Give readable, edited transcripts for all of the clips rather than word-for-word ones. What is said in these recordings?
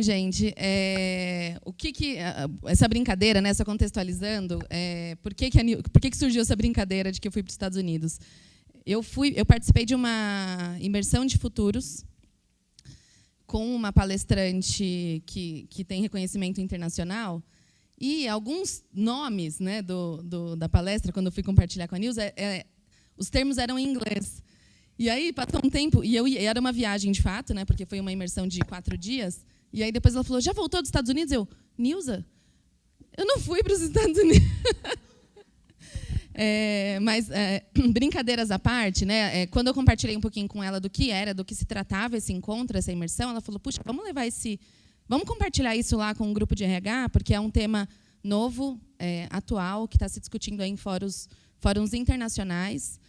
Bom, gente, essa brincadeira, né, só contextualizando, por que surgiu essa brincadeira de que eu fui para os Estados Unidos? Eu participei de uma imersão de futuros com uma palestrante que tem reconhecimento internacional, e alguns nomes, né, da palestra, quando eu fui compartilhar com a Nilza, os termos eram em inglês. E aí, passou um tempo, e era uma viagem de fato, né, porque foi uma imersão de 4 dias, e aí depois ela falou, já voltou dos Estados Unidos? Eu, Nilza, eu não fui para os Estados Unidos. Mas, brincadeiras à parte, né, quando eu compartilhei um pouquinho com ela do que se tratava esse encontro, essa imersão, ela falou, puxa, vamos compartilhar isso lá com um grupo de RH, porque é um tema novo, atual, que está se discutindo aí em fóruns internacionais,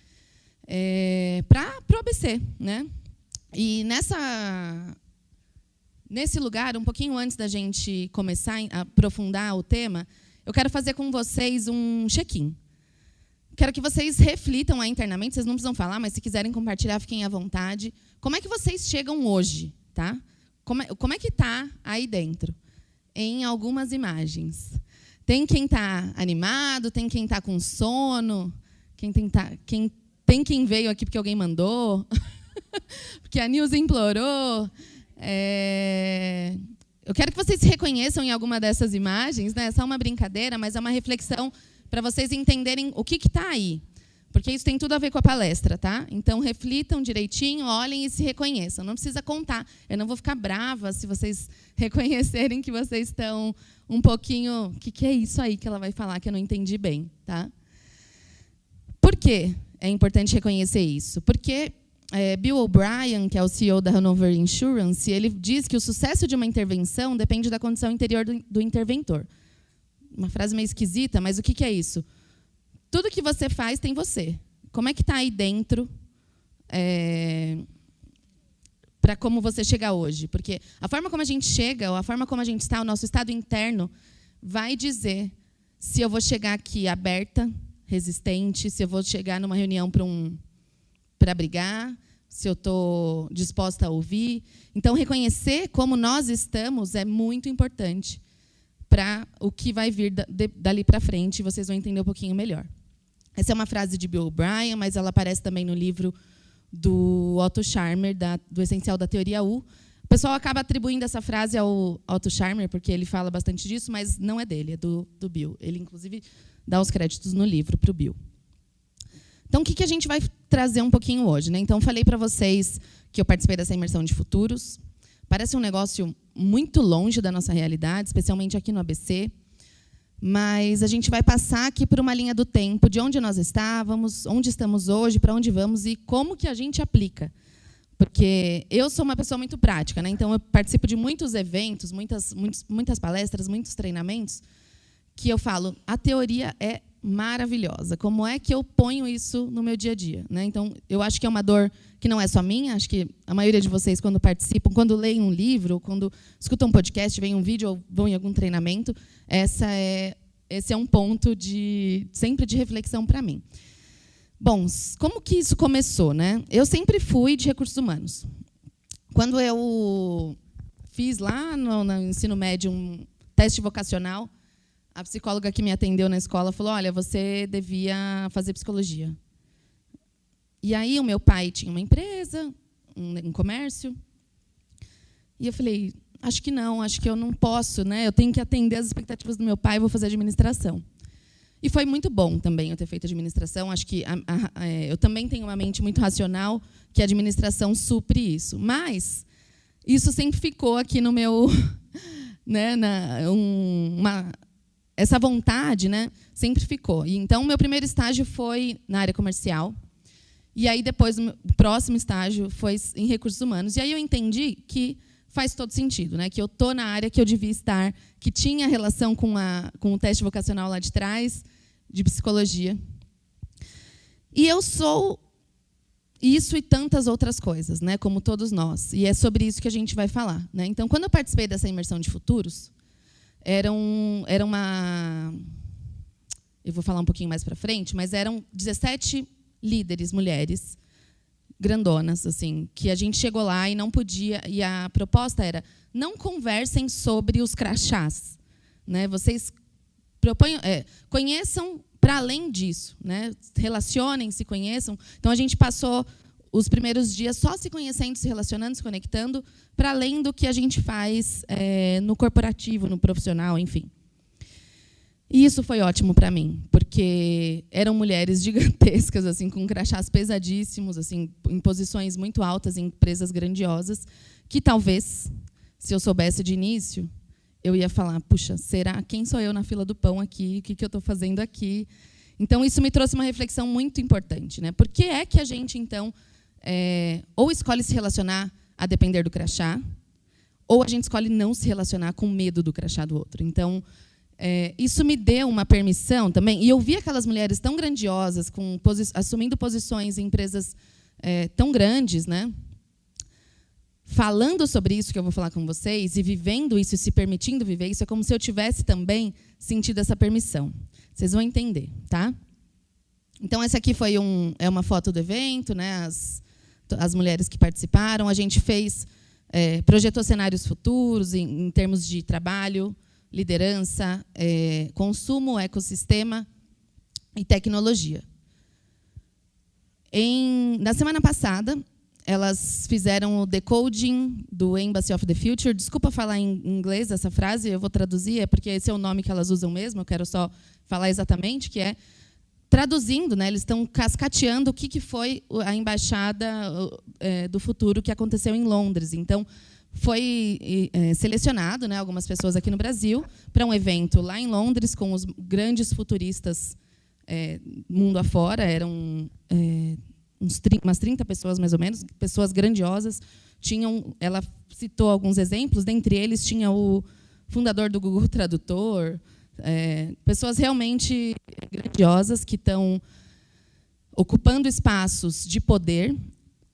para o ABC, né? E nesse lugar, um pouquinho antes da gente começar a aprofundar o tema, eu quero fazer com vocês um check-in. Quero que vocês reflitam aí internamente, vocês não precisam falar, mas se quiserem compartilhar, fiquem à vontade. Como é que vocês chegam hoje, tá? Como é que está aí dentro? Em algumas imagens. Tem quem está animado, tem quem está com sono, tem quem veio aqui porque alguém mandou, porque a Nilza implorou. Eu quero que vocês se reconheçam em alguma dessas imagens, né? É só uma brincadeira, mas é uma reflexão para vocês entenderem o que está aí. Porque isso tem tudo a ver com a palestra, tá? Então, reflitam direitinho, olhem e se reconheçam. Não precisa contar. Eu não vou ficar brava se vocês reconhecerem que vocês estão um pouquinho... O que é isso aí que ela vai falar que eu não entendi bem, tá? Por quê é importante reconhecer isso? Porque Bill O'Brien, que é o CEO da Hanover Insurance, ele diz que o sucesso de uma intervenção depende da condição interior do interventor. Uma frase meio esquisita, mas o que é isso? Tudo que você faz tem você. Como é que está aí dentro para como você chega hoje? Porque a forma como a gente chega, ou a forma como a gente está, o nosso estado interno, vai dizer se eu vou chegar aqui aberta, resistente, se eu vou chegar numa reunião para brigar, se eu estou disposta a ouvir. Então, reconhecer como nós estamos é muito importante para o que vai vir dali para frente, vocês vão entender um pouquinho melhor. Essa é uma frase de Bill O'Brien, mas ela aparece também no livro do Otto Scharmer, do Essencial da Teoria U. O pessoal acaba atribuindo essa frase ao Otto Scharmer, porque ele fala bastante disso, mas não é dele, é do Bill. Ele, inclusive, dá os créditos no livro para o Bill. Então, o que a gente vai trazer um pouquinho hoje, né? Então, falei para vocês que eu participei dessa imersão de futuros. Parece um negócio muito longe da nossa realidade, especialmente aqui no ABC. Mas a gente vai passar aqui por uma linha do tempo, de onde nós estávamos, onde estamos hoje, para onde vamos e como que a gente aplica. Porque eu sou uma pessoa muito prática, né? Então, eu participo de muitos eventos, muitas palestras, muitos treinamentos, que eu falo, a teoria é maravilhosa. Como é que eu ponho isso no meu dia a dia? Né? Então, eu acho que é uma dor que não é só minha, acho que a maioria de vocês, quando participam, quando leem um livro, quando escutam um podcast, veem um vídeo ou vão em algum treinamento, esse é um ponto sempre de reflexão para mim. Bom, como que isso começou? Né? Eu sempre fui de recursos humanos. Quando eu fiz lá no ensino médio um teste vocacional, a psicóloga que me atendeu na escola falou, olha, você devia fazer psicologia. E aí o meu pai tinha uma empresa, um comércio, e eu falei, acho que não, acho que eu não posso, né? Eu tenho que atender as expectativas do meu pai, vou fazer administração. E foi muito bom também eu ter feito administração, acho que eu também tenho uma mente muito racional, que a administração supre isso. Mas isso sempre ficou aqui no meu... né, essa vontade, né, sempre ficou. E, então, o meu primeiro estágio foi na área comercial. E aí, depois, o próximo estágio foi em recursos humanos. E aí eu entendi que faz todo sentido, né, que eu estou na área que eu devia estar, que tinha relação com o teste vocacional lá de trás, de psicologia. E eu sou isso e tantas outras coisas, né, como todos nós. E é sobre isso que a gente vai falar. Né? Então, quando eu participei dessa imersão de futuros, era uma... Eu vou falar um pouquinho mais para frente, mas eram 17 líderes, mulheres, grandonas, assim, que a gente chegou lá e não podia, e a proposta era: não conversem sobre os crachás, né? Vocês conheçam para além disso, né? Relacionem, se conheçam. Então a gente passou os primeiros dias só se conhecendo, se relacionando, se conectando, para além do que a gente faz no corporativo, no profissional, enfim. E isso foi ótimo para mim, porque eram mulheres gigantescas, assim, com crachás pesadíssimos, assim, em posições muito altas, em empresas grandiosas, que talvez, se eu soubesse de início, eu ia falar: puxa, será? Quem sou eu na fila do pão aqui? O que eu estou fazendo aqui? Então, isso me trouxe uma reflexão muito importante, né? Por que é que a gente, então, ou escolhe se relacionar a depender do crachá, ou a gente escolhe não se relacionar com medo do crachá do outro? Então, isso me deu uma permissão também. E eu vi aquelas mulheres tão grandiosas, assumindo posições em empresas tão grandes, né? Falando sobre isso que eu vou falar com vocês, e vivendo isso, e se permitindo viver isso, é como se eu tivesse também sentido essa permissão. Vocês vão entender, tá? Então, essa aqui foi uma foto do evento, né? As mulheres que participaram. A gente projetou cenários futuros em termos de trabalho, liderança, consumo, ecossistema e tecnologia. Na semana passada, elas fizeram o decoding do Embassy of the Future. Desculpa falar em inglês essa frase, eu vou traduzir, porque esse é o nome que elas usam mesmo, eu quero só falar exatamente, que é traduzindo, né? Eles estão cascateando o que foi a embaixada do futuro que aconteceu em Londres. Então, foi selecionado, né, algumas pessoas aqui no Brasil para um evento lá em Londres com os grandes futuristas mundo afora. Eram umas 30 pessoas, mais ou menos, pessoas grandiosas. Ela citou alguns exemplos, dentre eles tinha o fundador do Google Tradutor, pessoas realmente grandiosas que estão ocupando espaços de poder,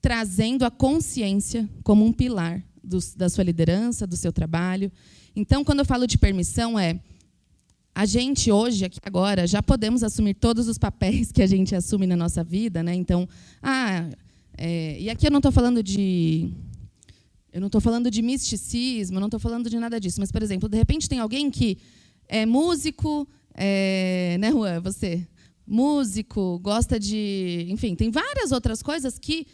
trazendo a consciência como um pilar da sua liderança, do seu trabalho. Então, quando eu falo de permissão, a gente hoje, aqui agora, já podemos assumir todos os papéis que a gente assume na nossa vida, né? Então, e aqui eu não estou falando de misticismo, eu não estou falando de nada disso. Mas, por exemplo, de repente tem alguém que é músico, né, Juan? Você, músico, gosta de, enfim, tem várias outras coisas que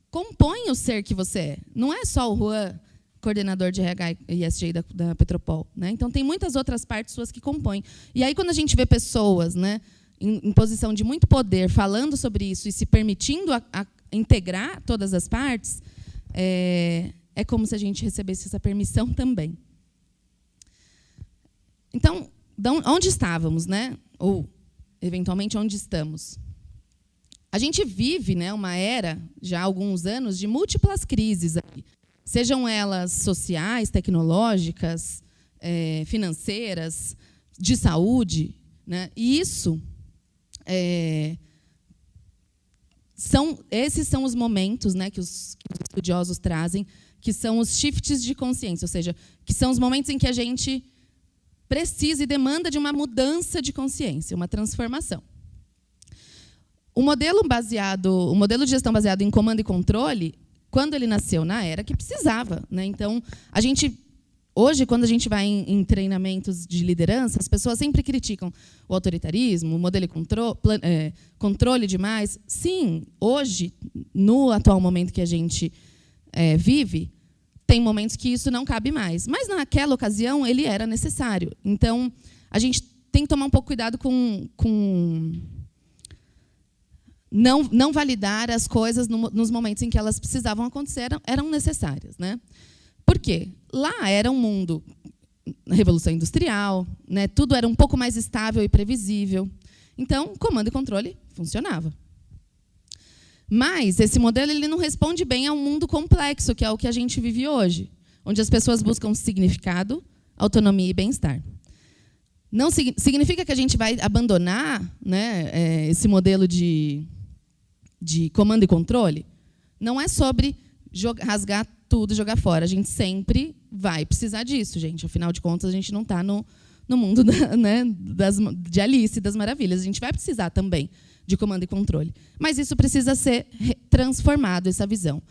compõem o ser que você é. Não é só o Juan, coordenador de RH e ESG da Petropol, né? Então, tem muitas outras partes suas que compõem. E aí, quando a gente vê pessoas, né, em posição de muito poder, falando sobre isso e se permitindo a integrar todas as partes, é como se a gente recebesse essa permissão também. Então, onde estávamos, né? Ou, eventualmente, onde estamos? A gente vive, né, uma era, já há alguns anos, de múltiplas crises aqui. Sejam elas sociais, tecnológicas, financeiras, de saúde, né? E esses são os momentos, né, que os estudiosos trazem, que são os shifts de consciência, ou seja, que são os momentos em que a gente precisa e demanda de uma mudança de consciência, uma transformação. O modelo de gestão baseado em comando e controle, quando ele nasceu na era que precisava, né? Então, hoje, quando a gente vai em treinamentos de liderança, as pessoas sempre criticam o autoritarismo, o modelo de controle demais. Sim, hoje, no atual momento que a gente vive, tem momentos que isso não cabe mais. Mas, naquela ocasião, ele era necessário. Então, a gente tem que tomar um pouco cuidado com não validar as coisas nos momentos em que elas precisavam acontecer, eram necessárias, né? Por quê? Lá era um mundo, revolução industrial, né? Tudo era um pouco mais estável e previsível. Então, comando e controle funcionava. Mas esse modelo ele não responde bem a um mundo complexo, que é o que a gente vive hoje, onde as pessoas buscam significado, autonomia e bem-estar. Não significa que a gente vai abandonar, né, esse modelo de comando e controle. Não é sobre rasgar tudo e jogar fora. A gente sempre vai precisar disso, gente. Afinal de contas, a gente não está no mundo de Alice, das Maravilhas. A gente vai precisar também de comando e controle. Mas isso precisa ser transformado, essa visão.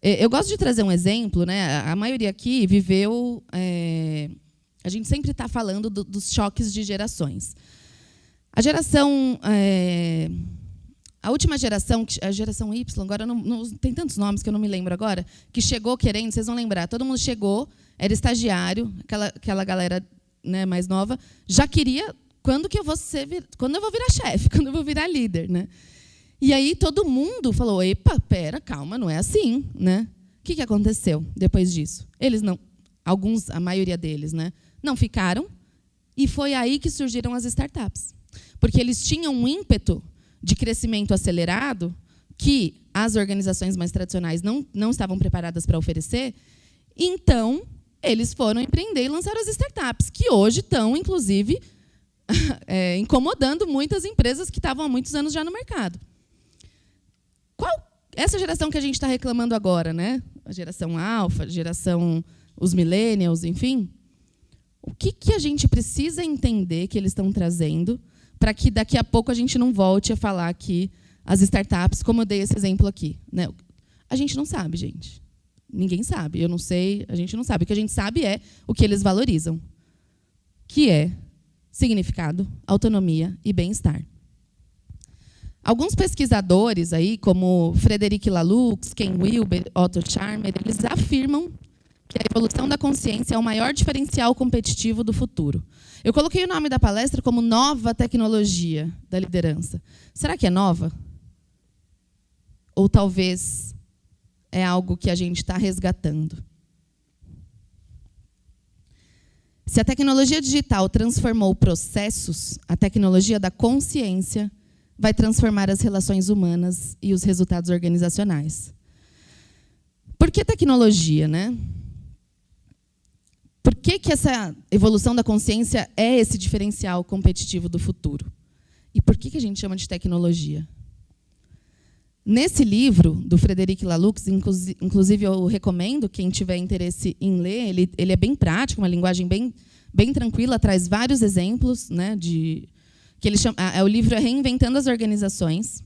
Eu gosto de trazer um exemplo, né? A maioria aqui viveu... a gente sempre está falando dos choques de gerações. A geração... a última geração, a geração Y, agora não, tem tantos nomes que eu não me lembro agora, que chegou querendo, vocês vão lembrar, todo mundo chegou, era estagiário, aquela galera, né, mais nova, já queria, quando eu vou virar chefe, quando eu vou virar líder, né? E aí todo mundo falou, epa, pera, calma, não é assim, né? O que aconteceu depois disso? Eles não, a maioria deles, né, não ficaram, e foi aí que surgiram as startups. Porque eles tinham um ímpeto de crescimento acelerado que as organizações mais tradicionais não estavam preparadas para oferecer, então eles foram empreender e lançaram as startups, que hoje estão, inclusive, incomodando muitas empresas que estavam há muitos anos já no mercado. Essa geração que a gente está reclamando agora, né? A geração alfa, os millennials, enfim. O que a gente precisa entender que eles estão trazendo para que daqui a pouco a gente não volte a falar que as startups, como eu dei esse exemplo aqui, né? A gente não sabe, gente. Ninguém sabe. Eu não sei, a gente não sabe. O que a gente sabe é o que eles valorizam, que é significado, autonomia e bem-estar. Alguns pesquisadores, aí, como Frederic Laloux, Ken Wilber, Otto Scharmer, eles afirmam que a evolução da consciência é o maior diferencial competitivo do futuro. Eu coloquei o nome da palestra como Nova Tecnologia da Liderança. Será que é nova? Ou talvez é algo que a gente está resgatando? Se a tecnologia digital transformou processos, a tecnologia da consciência vai transformar as relações humanas e os resultados organizacionais. Por que tecnologia, né? Por que essa evolução da consciência é esse diferencial competitivo do futuro? E por que a gente chama de tecnologia? Nesse livro, do Frederic Laloux, inclusive eu recomendo, quem tiver interesse em ler, ele é bem prático, uma linguagem bem tranquila, traz vários exemplos, né, que ele chama, o livro é Reinventando as Organizações.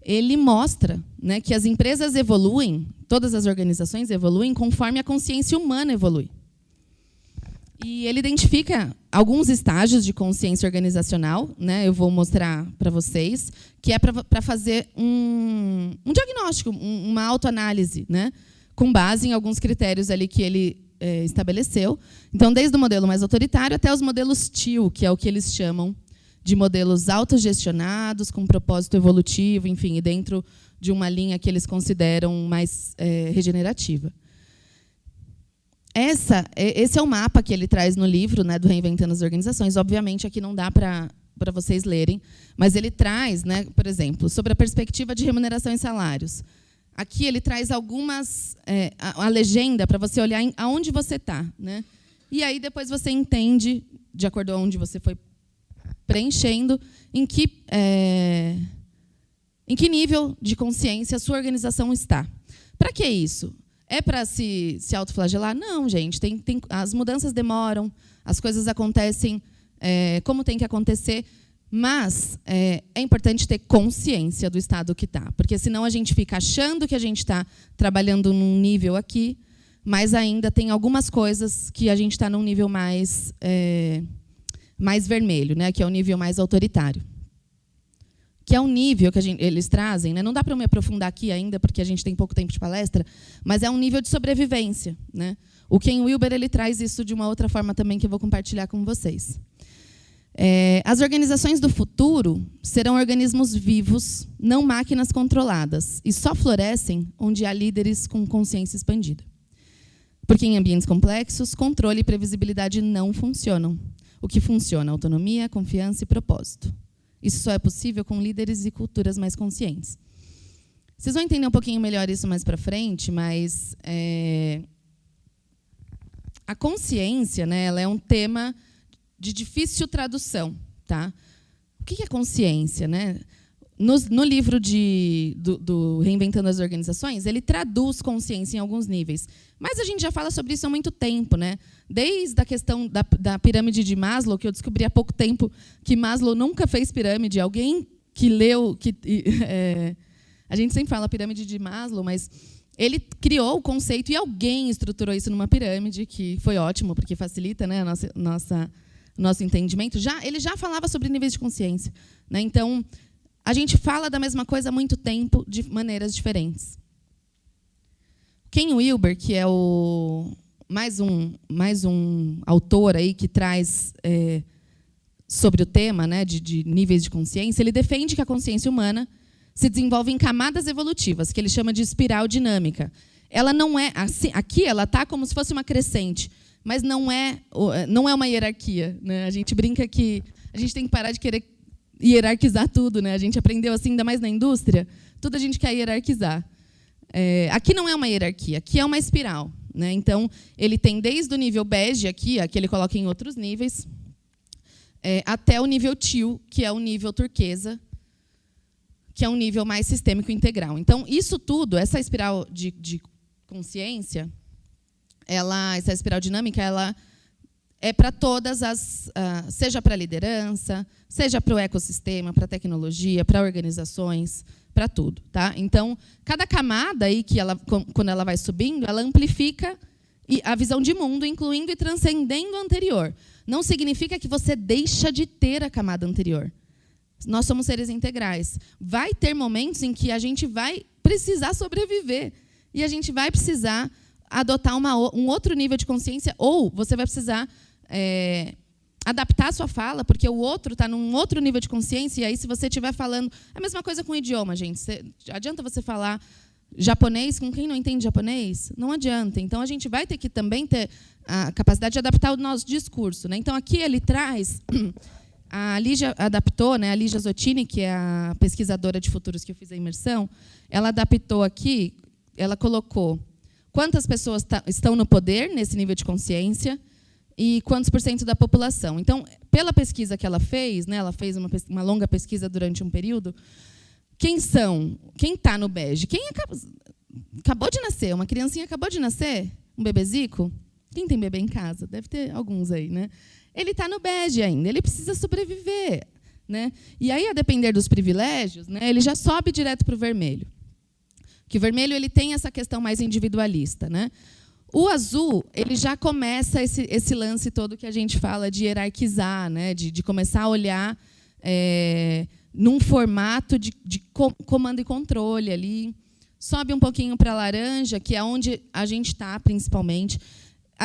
Ele mostra, né, que as empresas evoluem, todas as organizações evoluem conforme a consciência humana evolui. E ele identifica alguns estágios de consciência organizacional, né, eu vou mostrar para vocês, que é para fazer um diagnóstico, uma autoanálise, né, com base em alguns critérios ali que ele estabeleceu. Então, desde o modelo mais autoritário até os modelos TIL, que é o que eles chamam de modelos autogestionados, com propósito evolutivo, enfim, e dentro de uma linha que eles consideram mais regenerativa. Esse é o mapa que ele traz no livro, né, do Reinventando as Organizações. Obviamente, aqui não dá para vocês lerem, mas ele traz, né, por exemplo, sobre a perspectiva de remuneração e salários. Aqui ele traz algumas... a legenda para você olhar aonde você está, né? E aí depois você entende, de acordo com onde você foi preenchendo, em que nível de consciência a sua organização está. Para que isso? É para se autoflagelar? Não, gente. As mudanças demoram, as coisas acontecem como tem que acontecer, mas é importante ter consciência do estado que está, porque senão a gente fica achando que a gente está trabalhando num nível aqui, mas ainda tem algumas coisas que a gente está num nível mais vermelho, né, que é o nível mais autoritário. Que é um nível que eles trazem, né? Não dá para eu me aprofundar aqui ainda, porque a gente tem pouco tempo de palestra, mas é um nível de sobrevivência, né? O Ken Wilber ele traz isso de uma outra forma também, que eu vou compartilhar com vocês. As organizações do futuro serão organismos vivos, não máquinas controladas, e só florescem onde há líderes com consciência expandida. Porque em ambientes complexos, controle e previsibilidade não funcionam. O que funciona é autonomia, confiança e propósito. Isso só é possível com líderes e culturas mais conscientes. Vocês vão entender um pouquinho melhor isso mais para frente, mas a consciência, né, ela é um tema de difícil tradução. Tá? O que é consciência? Né? No livro do Reinventando as Organizações, ele traduz consciência em alguns níveis. Mas a gente já fala sobre isso há muito tempo, né? Desde a questão da pirâmide de Maslow, que eu descobri há pouco tempo que Maslow nunca fez pirâmide. Alguém que leu... a gente sempre fala a pirâmide de Maslow, mas ele criou o conceito e alguém estruturou isso numa pirâmide, que foi ótimo, porque facilita, né, nosso entendimento. Ele já falava sobre níveis de consciência, né? Então, a gente fala da mesma coisa há muito tempo, de maneiras diferentes. Ken Wilber, que é mais um autor aí que traz sobre o tema, né, de níveis de consciência, ele defende que a consciência humana se desenvolve em camadas evolutivas, que ele chama de espiral dinâmica. Ela não é assim, aqui ela está como se fosse uma crescente, mas não é uma hierarquia, né? A gente brinca que a gente tem que parar de querer hierarquizar tudo, né? A gente aprendeu assim, ainda mais na indústria, tudo a gente quer hierarquizar. Aqui não é uma hierarquia, aqui é uma espiral, né? Então, ele tem desde o nível bege, aqui ele coloca em outros níveis, até o nível teal, que é o nível turquesa, que é um nível mais sistêmico integral. Então, isso tudo, essa espiral de consciência, essa espiral dinâmica, ela é para todas seja para a liderança, seja para o ecossistema, para a tecnologia, para organizações, para tudo, tá? Então, cada camada aí quando ela vai subindo, ela amplifica a visão de mundo, incluindo e transcendendo a anterior. Não significa que você deixa de ter a camada anterior. Nós somos seres integrais. Vai ter momentos em que a gente vai precisar sobreviver e a gente vai precisar adotar um outro nível de consciência, ou você vai precisar adaptar a sua fala, porque o outro está num outro nível de consciência, e aí, se você estiver falando... É a mesma coisa com o idioma, gente. Adianta você falar japonês com quem não entende japonês? Não adianta. Então, a gente vai ter que também ter a capacidade de adaptar o nosso discurso, né? Então, aqui ele traz... A Lígia adaptou, né? A Lígia Zottini, que é a pesquisadora de futuros que eu fiz a imersão, ela adaptou aqui, ela colocou quantas pessoas estão no poder nesse nível de consciência e quantos % da população. Então, pela pesquisa que ela fez, né? Ela fez uma longa pesquisa durante um período. Quem está no bege? Quem acabou de nascer? Uma criancinha acabou de nascer? Um bebezico? Quem tem bebê em casa? Deve ter alguns aí, né? Ele está no bege ainda, ele precisa sobreviver, né? E aí, a depender dos privilégios, né, ele já sobe direto para o vermelho. Que o vermelho ele tem essa questão mais individualista, né? O azul ele já começa esse lance todo que a gente fala de hierarquizar, né? De começar a olhar num formato de comando e controle ali. Sobe um pouquinho para laranja, que é onde a gente está, principalmente.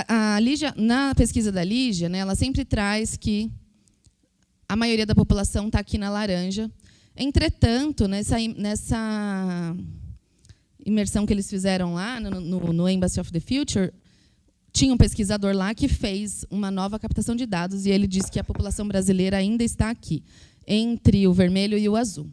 A Lígia, na pesquisa da Lígia, né, ela sempre traz que a maioria da população está aqui na laranja. Entretanto, nessa imersão que eles fizeram lá, no Embassy of the Future, tinha um pesquisador lá que fez uma nova captação de dados, e ele disse que a população brasileira ainda está aqui, entre o vermelho e o azul.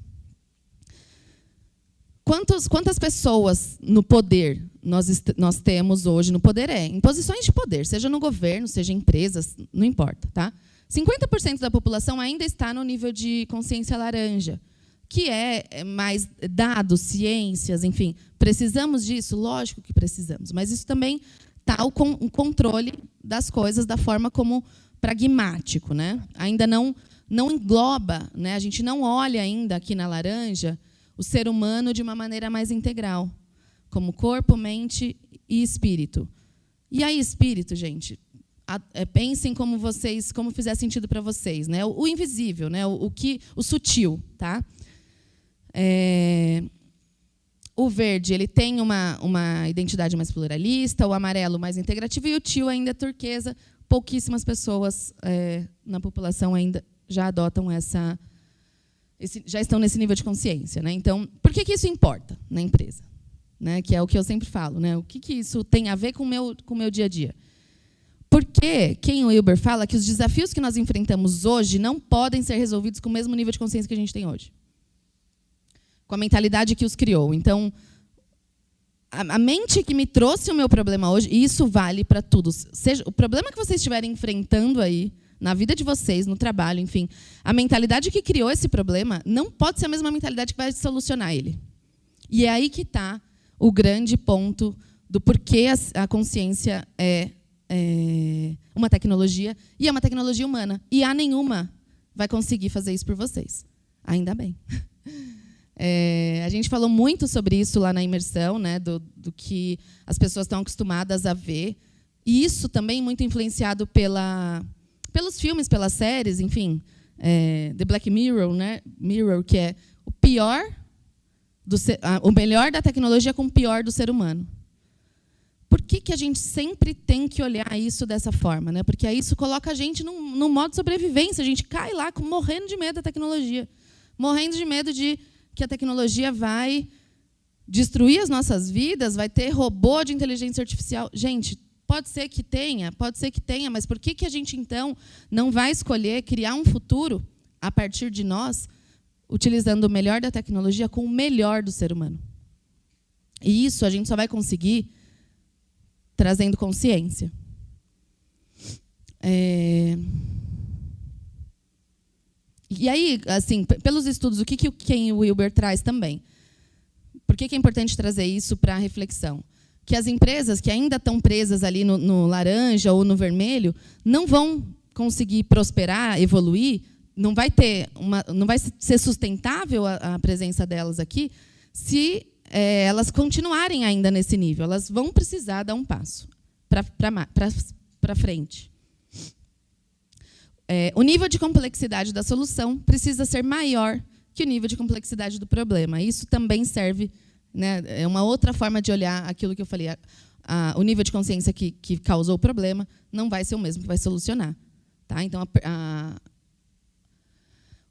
Quantas pessoas no poder nós temos hoje no poder? Em posições de poder, seja no governo, seja em empresas, não importa, tá? 50% da população ainda está no nível de consciência laranja, que é mais dados, ciências, enfim. Precisamos disso? Lógico que precisamos, mas isso também está o controle das coisas da forma como pragmático, né? Ainda não engloba, né? A gente não olha ainda aqui na laranja o ser humano de uma maneira mais integral, como corpo, mente e espírito. E aí, espírito, gente, pensem como fizer sentido para vocês, né? O invisível, né? O sutil, tá? O verde ele tem uma identidade mais pluralista, o amarelo mais integrativo, e o teal ainda é turquesa. Pouquíssimas pessoas na população ainda já adotam já estão nesse nível de consciência, né? Então, por que isso importa na empresa? Né? Que é o que eu sempre falo, né? O que isso tem a ver com o meu dia a dia? Porque Ken Wilber fala que os desafios que nós enfrentamos hoje não podem ser resolvidos com o mesmo nível de consciência que a gente tem hoje, com a mentalidade que os criou. Então, a mente que me trouxe o meu problema hoje, e isso vale para tudo. Seja o problema que vocês estiverem enfrentando aí, na vida de vocês, no trabalho, enfim, a mentalidade que criou esse problema não pode ser a mesma mentalidade que vai solucionar ele. E é aí que está o grande ponto do porquê a consciência é uma tecnologia, e é uma tecnologia humana. E a nenhuma vai conseguir fazer isso por vocês. Ainda bem. A gente falou muito sobre isso lá na imersão, né, do que as pessoas estão acostumadas a ver. E isso também muito influenciado pelos filmes, pelas séries, enfim. The Black Mirror, né? Mirror, que é o pior, o melhor da tecnologia com o pior do ser humano. Por que a gente sempre tem que olhar isso dessa forma, né? Porque aí isso coloca a gente num modo de sobrevivência. A gente cai lá morrendo de medo da tecnologia. Morrendo de medo de que a tecnologia vai destruir as nossas vidas, vai ter robô de inteligência artificial. Gente, pode ser que tenha, mas por que a gente, então, não vai escolher criar um futuro a partir de nós, utilizando o melhor da tecnologia com o melhor do ser humano? E isso a gente só vai conseguir trazendo consciência. E aí, assim, pelos estudos, o que o Ken Wilber traz também? Por que é importante trazer isso para a reflexão? Que as empresas que ainda estão presas ali no laranja ou no vermelho não vão conseguir prosperar, evoluir, não vai ser sustentável a presença delas aqui se elas continuarem ainda nesse nível. Elas vão precisar dar um passo para frente. O nível de complexidade da solução precisa ser maior que o nível de complexidade do problema. Isso também serve, né, é uma outra forma de olhar aquilo que eu falei. O nível de consciência que causou o problema não vai ser o mesmo que vai solucionar. Tá? Então,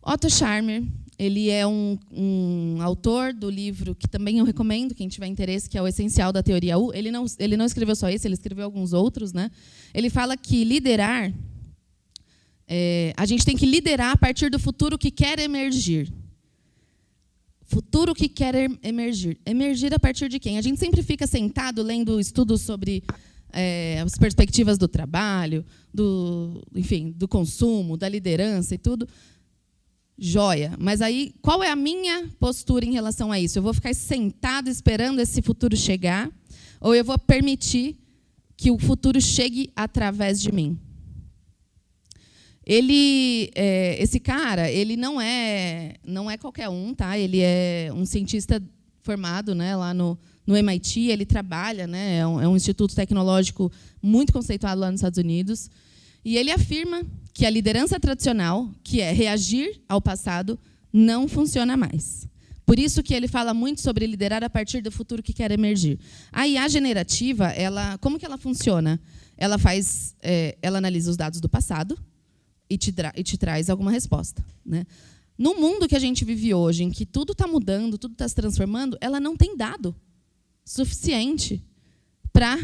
Otto Scharmer, ele é um autor do livro que também eu recomendo, quem tiver interesse, que é o Essencial da Teoria U. Ele não escreveu só esse, ele escreveu alguns outros, né? Ele fala que liderar... a gente tem que liderar a partir do futuro que quer emergir. Futuro que quer emergir. Emergir a partir de quem? A gente sempre fica sentado lendo estudos sobre as perspectivas do trabalho, do consumo, da liderança e tudo. Joia. Mas aí, qual é a minha postura em relação a isso? Eu vou ficar sentado esperando esse futuro chegar, ou eu vou permitir que o futuro chegue através de mim? Esse cara, ele não é qualquer um, tá? Ele é um cientista formado, né, lá no MIT. Ele trabalha, né, é um instituto tecnológico muito conceituado lá nos Estados Unidos. E ele afirma que a liderança tradicional, que é reagir ao passado, não funciona mais. Por isso que ele fala muito sobre liderar a partir do futuro que quer emergir. A IA generativa, como que ela funciona? Ela analisa os dados do passado e te traz alguma resposta, né? No mundo que a gente vive hoje, em que tudo está mudando, tudo está se transformando, ela não tem dado suficiente para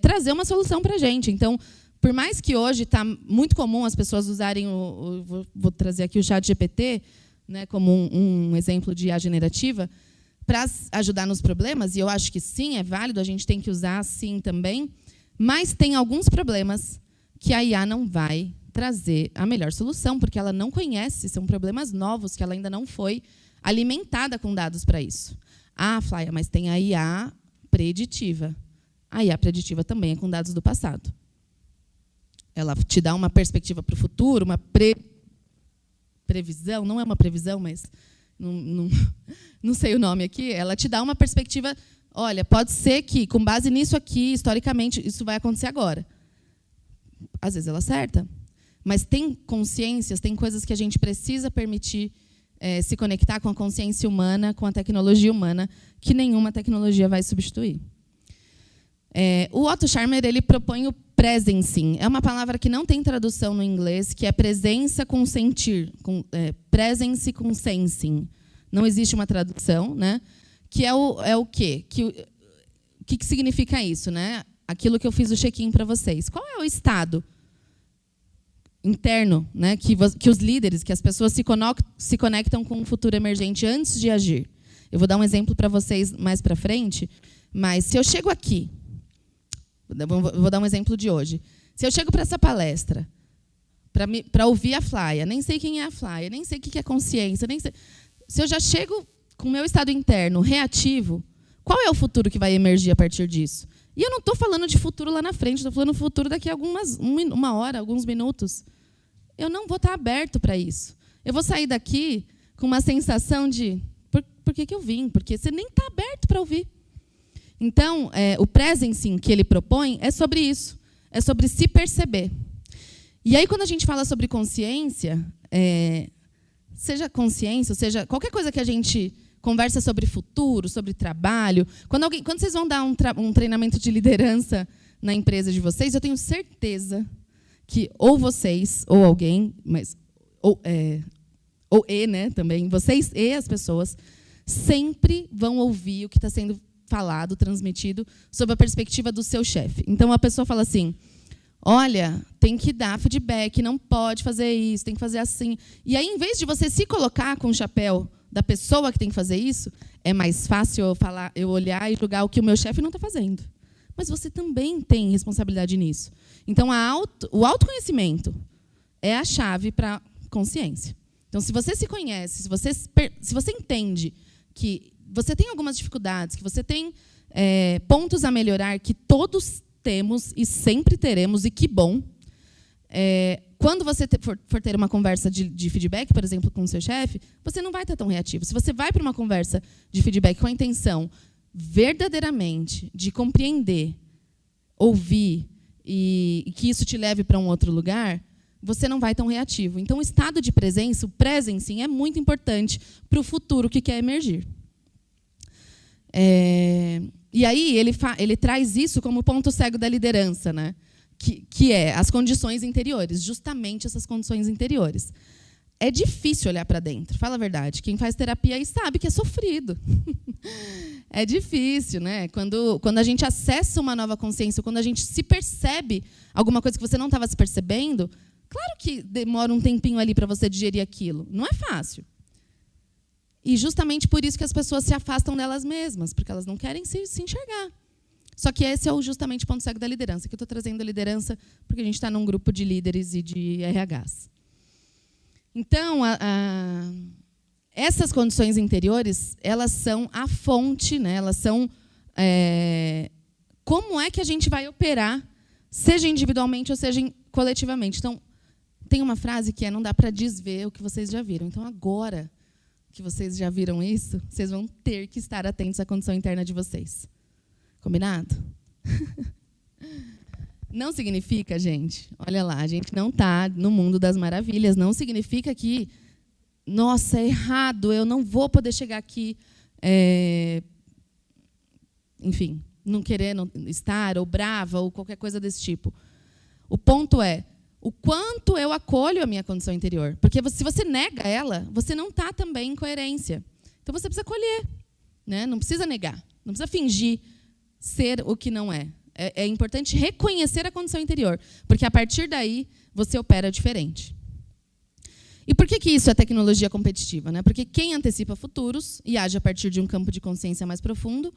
trazer uma solução para a gente. Então, por mais que hoje está muito comum as pessoas usarem vou trazer aqui o ChatGPT, né, como um exemplo de IA generativa, para ajudar nos problemas, e eu acho que sim, é válido, a gente tem que usar sim também, mas tem alguns problemas que a IA não vai trazer a melhor solução, porque ela não conhece, são problemas novos que ela ainda não foi alimentada com dados para isso. Flávia, mas tem a IA preditiva. A IA preditiva também é com dados do passado. Ela te dá uma perspectiva para o futuro, uma previsão, não é uma previsão, mas não sei o nome aqui. Ela te dá uma perspectiva, olha, pode ser que, com base nisso aqui, historicamente, isso vai acontecer agora. Às vezes ela acerta. Mas tem consciências, tem coisas que a gente precisa permitir se conectar com a consciência humana, com a tecnologia humana, que nenhuma tecnologia vai substituir. O Otto Scharmer, ele propõe o presencing. É uma palavra que não tem tradução no inglês, que é presença com sentir, presence com sensing. Não existe uma tradução, né? Que é o quê? O que significa isso, né? Aquilo que eu fiz o check-in para vocês. Qual é o estado interno, né, que os líderes, que as pessoas se conectam com o futuro emergente antes de agir? Eu vou dar um exemplo para vocês mais para frente, mas se eu chego aqui, vou dar um exemplo de hoje. Se eu chego para essa palestra, para ouvir a Flávia, nem sei quem é a Flávia, nem sei o que é consciência, nem sei. Se eu já chego com o meu estado interno reativo, qual é o futuro que vai emergir a partir disso? E eu não estou falando de futuro lá na frente, estou falando de futuro daqui a uma hora, alguns minutos. Eu não vou estar aberto para isso. Eu vou sair daqui com uma sensação de por que eu vim? Porque você nem está aberto para ouvir. Então, o presencing que ele propõe é sobre isso, é sobre se perceber. E aí, quando a gente fala sobre consciência, seja consciência, ou seja, qualquer coisa que a gente conversa sobre futuro, sobre trabalho, quando vocês vão dar um treinamento de liderança na empresa de vocês, eu tenho certeza que ou vocês, ou alguém, mas né, também, vocês e as pessoas sempre vão ouvir o que está sendo falado, transmitido, sob a perspectiva do seu chefe. Então, a pessoa fala assim, olha, tem que dar feedback, não pode fazer isso, tem que fazer assim. E aí, em vez de você se colocar com o chapéu da pessoa que tem que fazer isso, é mais fácil eu olhar e julgar o que o meu chefe não está fazendo. Mas você também tem responsabilidade nisso. Então, o autoconhecimento é a chave para a consciência. Então, se você se conhece, se você entende que você tem algumas dificuldades, que você tem pontos a melhorar, que todos temos e sempre teremos, e que bom, quando você for ter uma conversa de feedback, por exemplo, com o seu chefe, você não vai estar tão reativo. Se você vai para uma conversa de feedback com a intenção verdadeiramente de compreender, ouvir e que isso te leve para um outro lugar, você não vai tão reativo. Então, o estado de presença, o presencing, é muito importante para o futuro que quer emergir. E aí, ele traz isso como ponto cego da liderança, né? Que é as condições interiores, justamente essas condições interiores. É difícil olhar para dentro, fala a verdade. Quem faz terapia aí sabe que é sofrido. É difícil, né? Quando a gente acessa uma nova consciência, quando a gente se percebe alguma coisa que você não estava se percebendo, claro que demora um tempinho ali para você digerir aquilo. Não é fácil. E justamente por isso que as pessoas se afastam delas mesmas, porque elas não querem se enxergar. Só que esse é justamente o ponto cego da liderança, que eu estou trazendo a liderança porque a gente está num grupo de líderes e de RHs. Então, essas condições interiores, elas são a fonte, né? Elas são como é que a gente vai operar, seja individualmente ou seja coletivamente. Então, tem uma frase que não dá para desver o que vocês já viram. Então, agora que vocês já viram isso, vocês vão ter que estar atentos à condição interna de vocês. Combinado? Não significa, gente, olha lá, a gente não está no mundo das maravilhas, não significa que, nossa, é errado, eu não vou poder chegar aqui, enfim, não querendo estar, ou brava, ou qualquer coisa desse tipo. O ponto é o quanto eu acolho a minha condição interior. Porque se você nega ela, você não está também em coerência. Então, você precisa acolher, né? Não precisa negar, não precisa fingir ser o que não é. É importante reconhecer a condição interior, porque a partir daí você opera diferente. E por que isso é tecnologia competitiva, né? Porque quem antecipa futuros e age a partir de um campo de consciência mais profundo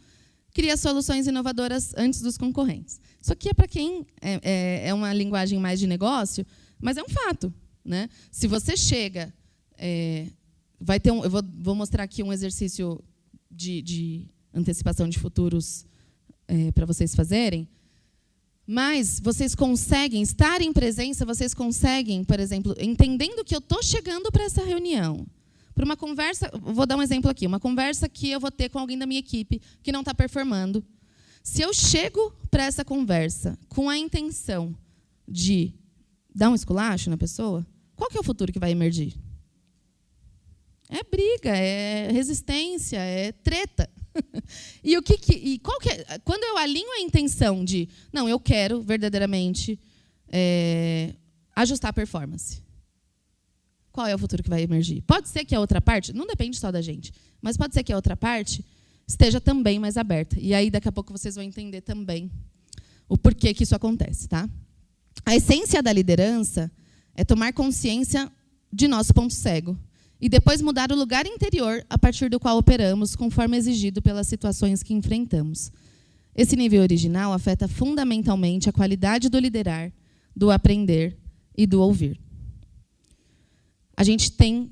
cria soluções inovadoras antes dos concorrentes. Isso aqui é para quem é uma linguagem mais de negócio, mas é um fato, né? Se você chega, vai ter eu vou mostrar aqui um exercício de antecipação de futuros para vocês fazerem, mas vocês conseguem estar em presença, vocês conseguem, por exemplo, entendendo que eu estou chegando para essa reunião, para uma conversa, vou dar um exemplo aqui, uma conversa que eu vou ter com alguém da minha equipe que não está performando. Se eu chego para essa conversa com a intenção de dar um esculacho na pessoa, qual que é o futuro que vai emergir? É briga, é resistência, é treta. E qual que é? Quando eu alinho a intenção de, não, eu quero verdadeiramente ajustar a performance, qual é o futuro que vai emergir? Pode ser que a outra parte, não depende só da gente, mas pode ser que a outra parte esteja também mais aberta. E aí, daqui a pouco, vocês vão entender também o porquê que isso acontece. Tá? A essência da liderança é tomar consciência de nosso ponto cego e depois mudar o lugar interior a partir do qual operamos, conforme exigido pelas situações que enfrentamos. Esse nível original afeta fundamentalmente a qualidade do liderar, do aprender e do ouvir. A gente tem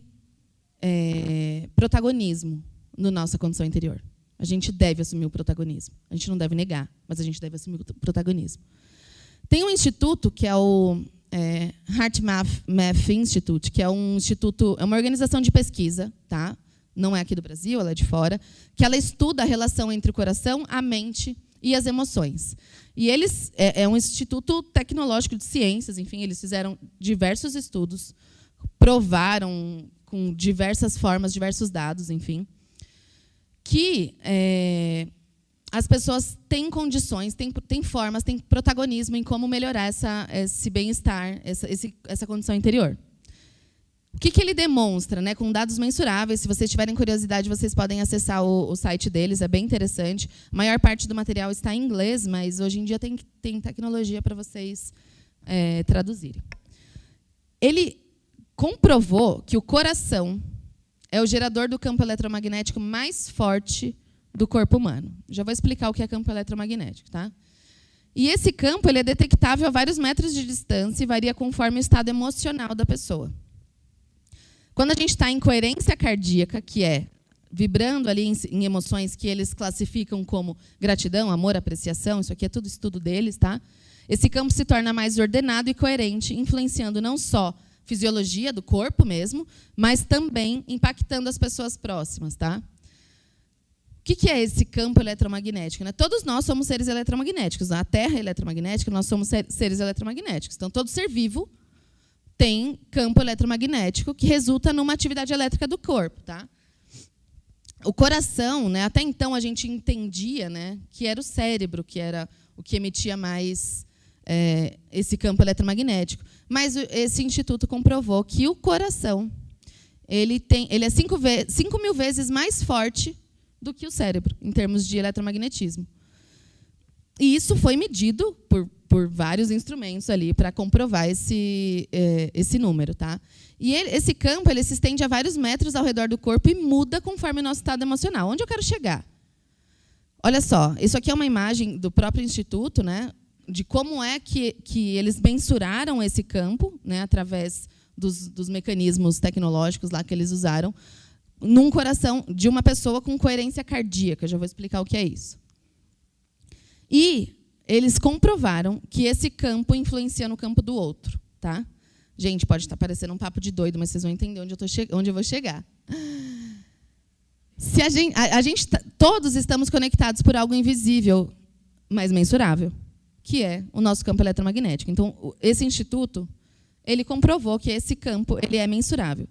protagonismo na nossa condição interior. A gente deve assumir o protagonismo. A gente não deve negar, mas a gente deve assumir o protagonismo. Tem um instituto, que é o HeartMath Institute, que é um instituto, é uma organização de pesquisa, tá? Não é aqui do Brasil, ela é de fora, que ela estuda a relação entre o coração, a mente e as emoções. E eles é um instituto tecnológico de ciências, enfim, eles fizeram diversos estudos, provaram com diversas formas, diversos dados, enfim, que as pessoas têm condições, têm formas, têm protagonismo em como melhorar esse bem-estar, essa condição interior. O que ele demonstra, né, com dados mensuráveis? Se vocês tiverem curiosidade, vocês podem acessar o site deles, é bem interessante. A maior parte do material está em inglês, mas hoje em dia tem tecnologia para vocês traduzirem. Ele comprovou que o coração é o gerador do campo eletromagnético mais forte do corpo humano. Já vou explicar o que é campo eletromagnético, tá? E esse campo ele é detectável a vários metros de distância e varia conforme o estado emocional da pessoa. Quando a gente está em coerência cardíaca, que é vibrando ali em emoções que eles classificam como gratidão, amor, apreciação, isso aqui é tudo estudo deles, tá? Esse campo se torna mais ordenado e coerente, influenciando não só fisiologia do corpo mesmo, mas também impactando as pessoas próximas, tá? O que é esse campo eletromagnético? Né? Todos nós somos seres eletromagnéticos. A Terra é eletromagnética, nós somos seres eletromagnéticos. Então, todo ser vivo tem campo eletromagnético que resulta numa atividade elétrica do corpo. Tá? O coração, né, até então a gente entendia, né, que era o cérebro, que era o que emitia mais esse campo eletromagnético. Mas esse instituto comprovou que o coração ele é 5.000 vezes mais forte do que o cérebro, em termos de eletromagnetismo. E isso foi medido por vários instrumentos ali para comprovar esse número. Tá? E esse campo ele se estende a vários metros ao redor do corpo e muda conforme o nosso estado emocional. Onde eu quero chegar? Olha só, isso aqui é uma imagem do próprio instituto, né, de como é que eles mensuraram esse campo, né, através dos mecanismos tecnológicos lá que eles usaram, num coração de uma pessoa com coerência cardíaca. Já vou explicar o que é isso. E eles comprovaram que esse campo influencia no campo do outro. Tá? Gente, pode estar parecendo um papo de doido, mas vocês vão entender onde eu vou chegar. Se todos estamos conectados por algo invisível, mas mensurável, que é o nosso campo eletromagnético. Então, esse instituto ele comprovou que esse campo ele é mensurável.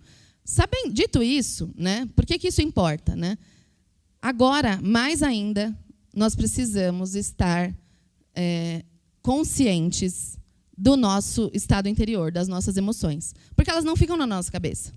Dito isso, né, por que isso importa? Né? Agora, mais ainda, nós precisamos estar conscientes do nosso estado interior, das nossas emoções. Porque elas não ficam na nossa cabeça.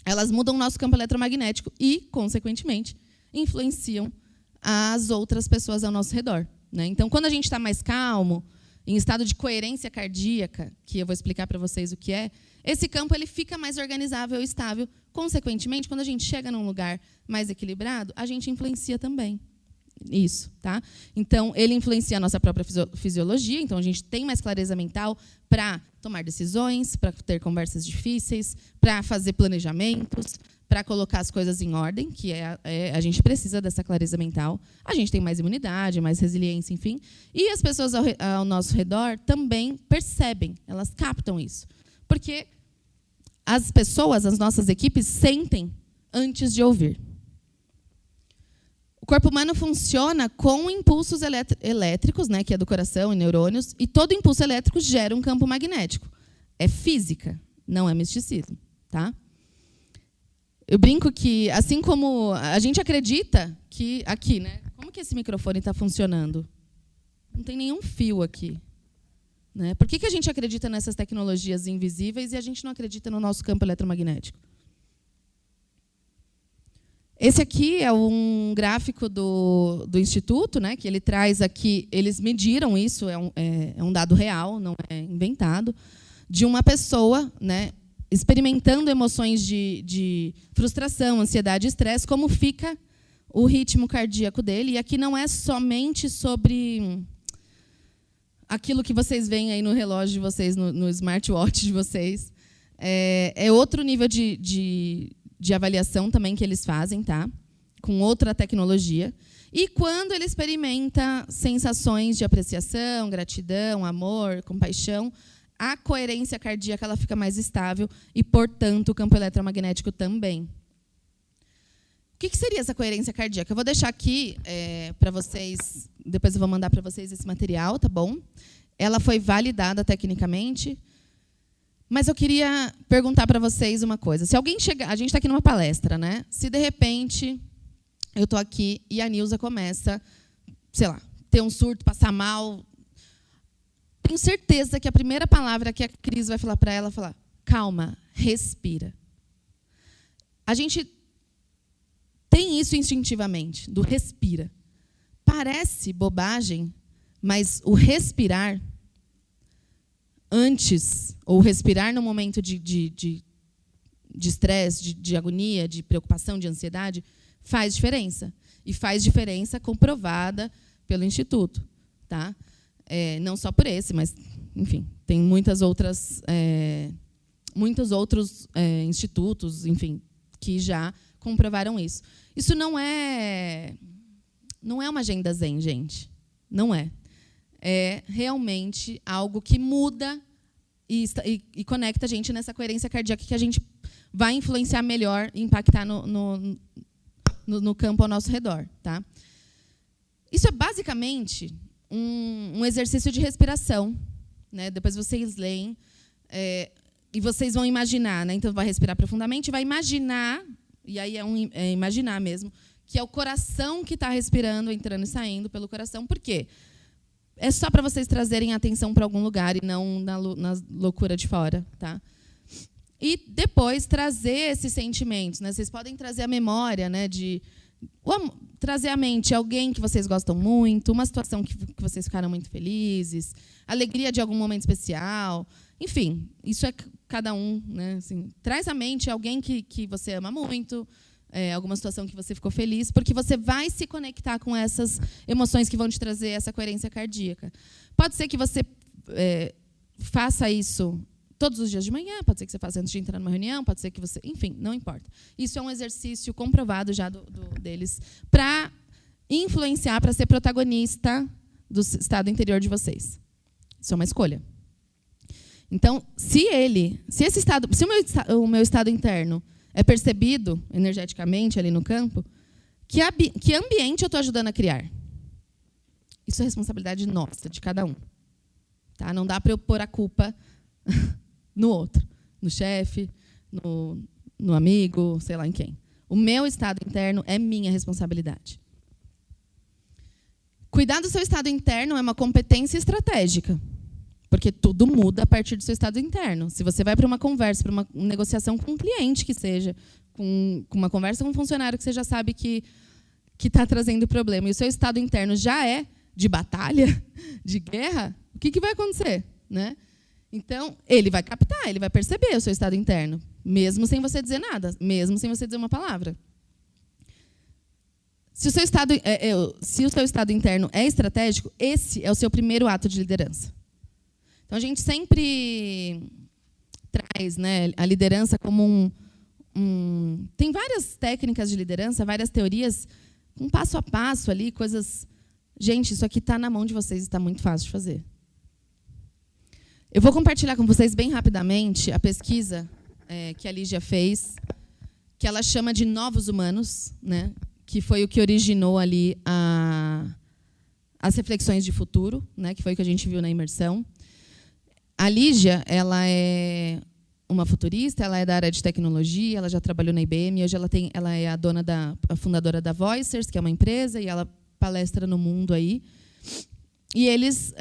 Elas mudam o nosso campo eletromagnético e, consequentemente, influenciam as outras pessoas ao nosso redor. Né? Então, quando a gente está mais calmo, em estado de coerência cardíaca, que eu vou explicar para vocês o que é, esse campo ele fica mais organizável e estável. Consequentemente, quando a gente chega num lugar mais equilibrado, a gente influencia também. Isso, tá? Então, ele influencia a nossa própria fisiologia, então a gente tem mais clareza mental para tomar decisões, para ter conversas difíceis, para fazer planejamentos, para colocar as coisas em ordem, que a gente precisa dessa clareza mental. A gente tem mais imunidade, mais resiliência, enfim. E as pessoas ao nosso redor também percebem, elas captam isso. Porque as pessoas, as nossas equipes, sentem antes de ouvir. O corpo humano funciona com impulsos elétricos, né, que é do coração e neurônios, e todo impulso elétrico gera um campo magnético. É física, não é misticismo. Tá? Eu brinco que, assim como a gente acredita que aqui, né, como que esse microfone está funcionando? Não tem nenhum fio aqui. Né? Por que a gente acredita nessas tecnologias invisíveis e a gente não acredita no nosso campo eletromagnético? Esse aqui é um gráfico do Instituto, né, que ele traz aqui, eles mediram isso, é um dado real, não é inventado, de uma pessoa, né, experimentando emoções de frustração, ansiedade e estresse, como fica o ritmo cardíaco dele. E aqui não é somente sobre aquilo que vocês veem aí no relógio de vocês, no smartwatch de vocês. É outro nível de avaliação também que eles fazem, tá? Com outra tecnologia. E quando ele experimenta sensações de apreciação, gratidão, amor, compaixão, a coerência cardíaca ela fica mais estável e, portanto, o campo eletromagnético também. O que seria essa coerência cardíaca? Eu vou deixar aqui para vocês, depois eu vou mandar para vocês esse material, tá bom? Ela foi validada tecnicamente, mas eu queria perguntar para vocês uma coisa. Se alguém chegar, a gente está aqui numa palestra, né? Se de repente eu estou aqui e a Nilza começa, sei lá, ter um surto, passar mal, tenho certeza que a primeira palavra que a Cris vai falar para ela é falar: calma, respira. A gente tem isso instintivamente, do respira. Parece bobagem, mas o respirar antes, ou respirar no momento de estresse, de agonia, de preocupação, de ansiedade, faz diferença. E faz diferença comprovada pelo Instituto. Tá? Não só por esse, mas, enfim, tem muitos outros institutos, enfim, que já comprovaram isso. Isso não é uma agenda zen, gente. Não é. É realmente algo que muda e conecta a gente nessa coerência cardíaca que a gente vai influenciar melhor e impactar no campo ao nosso redor. Tá? Isso é basicamente um exercício de respiração. Né? Depois vocês leem e vocês vão imaginar. Né? Então, vai respirar profundamente, vai imaginar, e aí é imaginar mesmo, que é o coração que está respirando, entrando e saindo pelo coração. Por quê? É só para vocês trazerem atenção para algum lugar e não na loucura de fora. Tá? E depois trazer esses sentimentos. Né? Vocês podem trazer a memória, né, trazer à mente alguém que vocês gostam muito, uma situação que vocês ficaram muito felizes, alegria de algum momento especial. Enfim, isso é cada um. Né? Assim, traz à mente alguém que você ama muito, alguma situação que você ficou feliz, porque você vai se conectar com essas emoções que vão te trazer essa coerência cardíaca. Pode ser que você faça isso todos os dias de manhã, pode ser que você faça antes de entrar numa reunião, pode ser que você... Enfim, não importa. Isso é um exercício comprovado já deles para influenciar, para ser protagonista do estado interior de vocês. Isso é uma escolha. Então, se o meu estado interno é percebido energeticamente ali no campo, que ambiente eu estou ajudando a criar? Isso é responsabilidade nossa, de cada um. Tá? Não dá para eu pôr a culpa no outro, no chefe, no amigo, sei lá em quem. O meu estado interno é minha responsabilidade. Cuidar do seu estado interno é uma competência estratégica, porque tudo muda a partir do seu estado interno. Se você vai para uma conversa, para uma negociação com um cliente que seja, com uma conversa com um funcionário que você já sabe que está trazendo problema, e o seu estado interno já é de batalha, de guerra, o que vai acontecer? Né? Então, ele vai captar, ele vai perceber o seu estado interno, mesmo sem você dizer nada, mesmo sem você dizer uma palavra. Se o seu estado interno é estratégico, esse é o seu primeiro ato de liderança. Então, a gente sempre traz, né, a liderança como tem várias técnicas de liderança, várias teorias, um passo a passo ali, coisas... Gente, isso aqui está na mão de vocês e está muito fácil de fazer. Eu vou compartilhar com vocês bem rapidamente a pesquisa que a Lígia fez, que ela chama de Novos Humanos, né, que foi o que originou ali as reflexões de futuro, né, que foi o que a gente viu na imersão. A Lígia, ela é uma futurista, ela é da área de tecnologia, ela já trabalhou na IBM, hoje ela é a fundadora da Voicers, que é uma empresa, e ela palestra no mundo aí. E eles...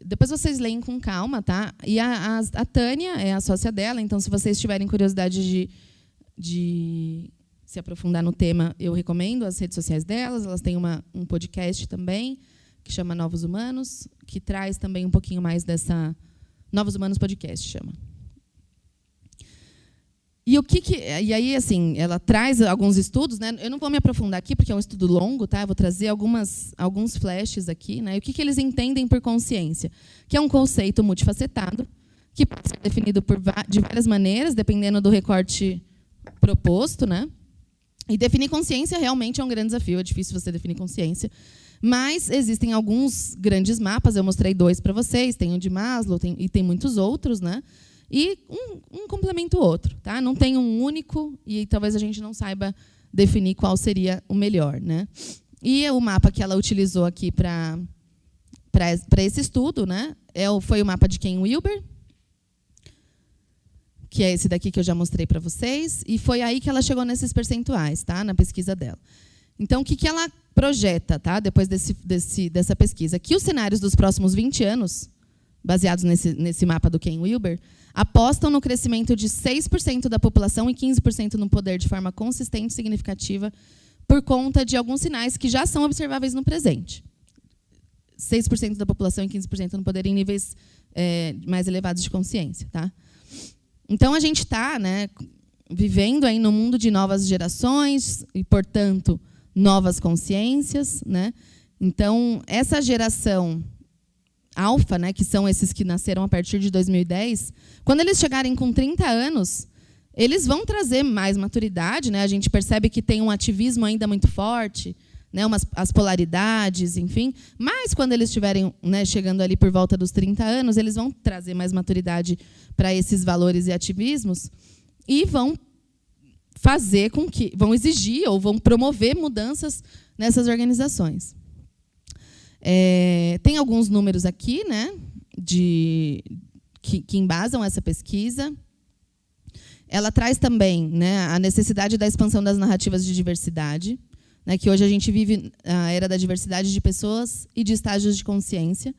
depois vocês leem com calma, tá? E a Tânia é a sócia dela, então, se vocês tiverem curiosidade de se aprofundar no tema, eu recomendo as redes sociais delas. Elas têm um podcast também, que chama Novos Humanos, que traz também um pouquinho mais dessa... Novos Humanos Podcast, chama. E aí, assim, ela traz alguns estudos, né? Eu não vou me aprofundar aqui, porque é um estudo longo, tá? Eu vou trazer alguns flashes aqui, né? E o que eles entendem por consciência? Que é um conceito multifacetado, que pode ser definido de várias maneiras, dependendo do recorte proposto, né? E definir consciência realmente é um grande desafio, é difícil você definir consciência. Mas existem alguns grandes mapas, eu mostrei 2 para vocês, tem o de Maslow e tem muitos outros, né? E um complementa o outro, tá? Não tem um único e talvez a gente não saiba definir qual seria o melhor, né? E o mapa que ela utilizou aqui para esse estudo, né, foi o mapa de Ken Wilber, que é esse daqui que eu já mostrei para vocês, e foi aí que ela chegou nesses percentuais, tá, na pesquisa dela. Então, o que ela projeta, tá, depois dessa pesquisa? Que os cenários dos próximos 20 anos, baseados nesse mapa do Ken Wilber, apostam no crescimento de 6% da população e 15% no poder de forma consistente e significativa por conta de alguns sinais que já são observáveis no presente. 6% da população e 15% no poder em níveis mais elevados de consciência. Tá? Então, a gente está, né, vivendo aí no mundo de novas gerações e, portanto, novas consciências. Né? Então, essa geração alfa, né, que são esses que nasceram a partir de 2010, quando eles chegarem com 30 anos, eles vão trazer mais maturidade. Né? A gente percebe que tem um ativismo ainda muito forte, né, as polaridades, enfim. Mas, quando eles estiverem, né, chegando ali por volta dos 30 anos, eles vão trazer mais maturidade para esses valores e ativismos e vão fazer com que, vão exigir ou vão promover mudanças nessas organizações. Tem alguns números aqui, né, que embasam essa pesquisa. Ela traz também, né, a necessidade da expansão das narrativas de diversidade, né, que hoje a gente vive a era da diversidade de pessoas e de estágios de consciência.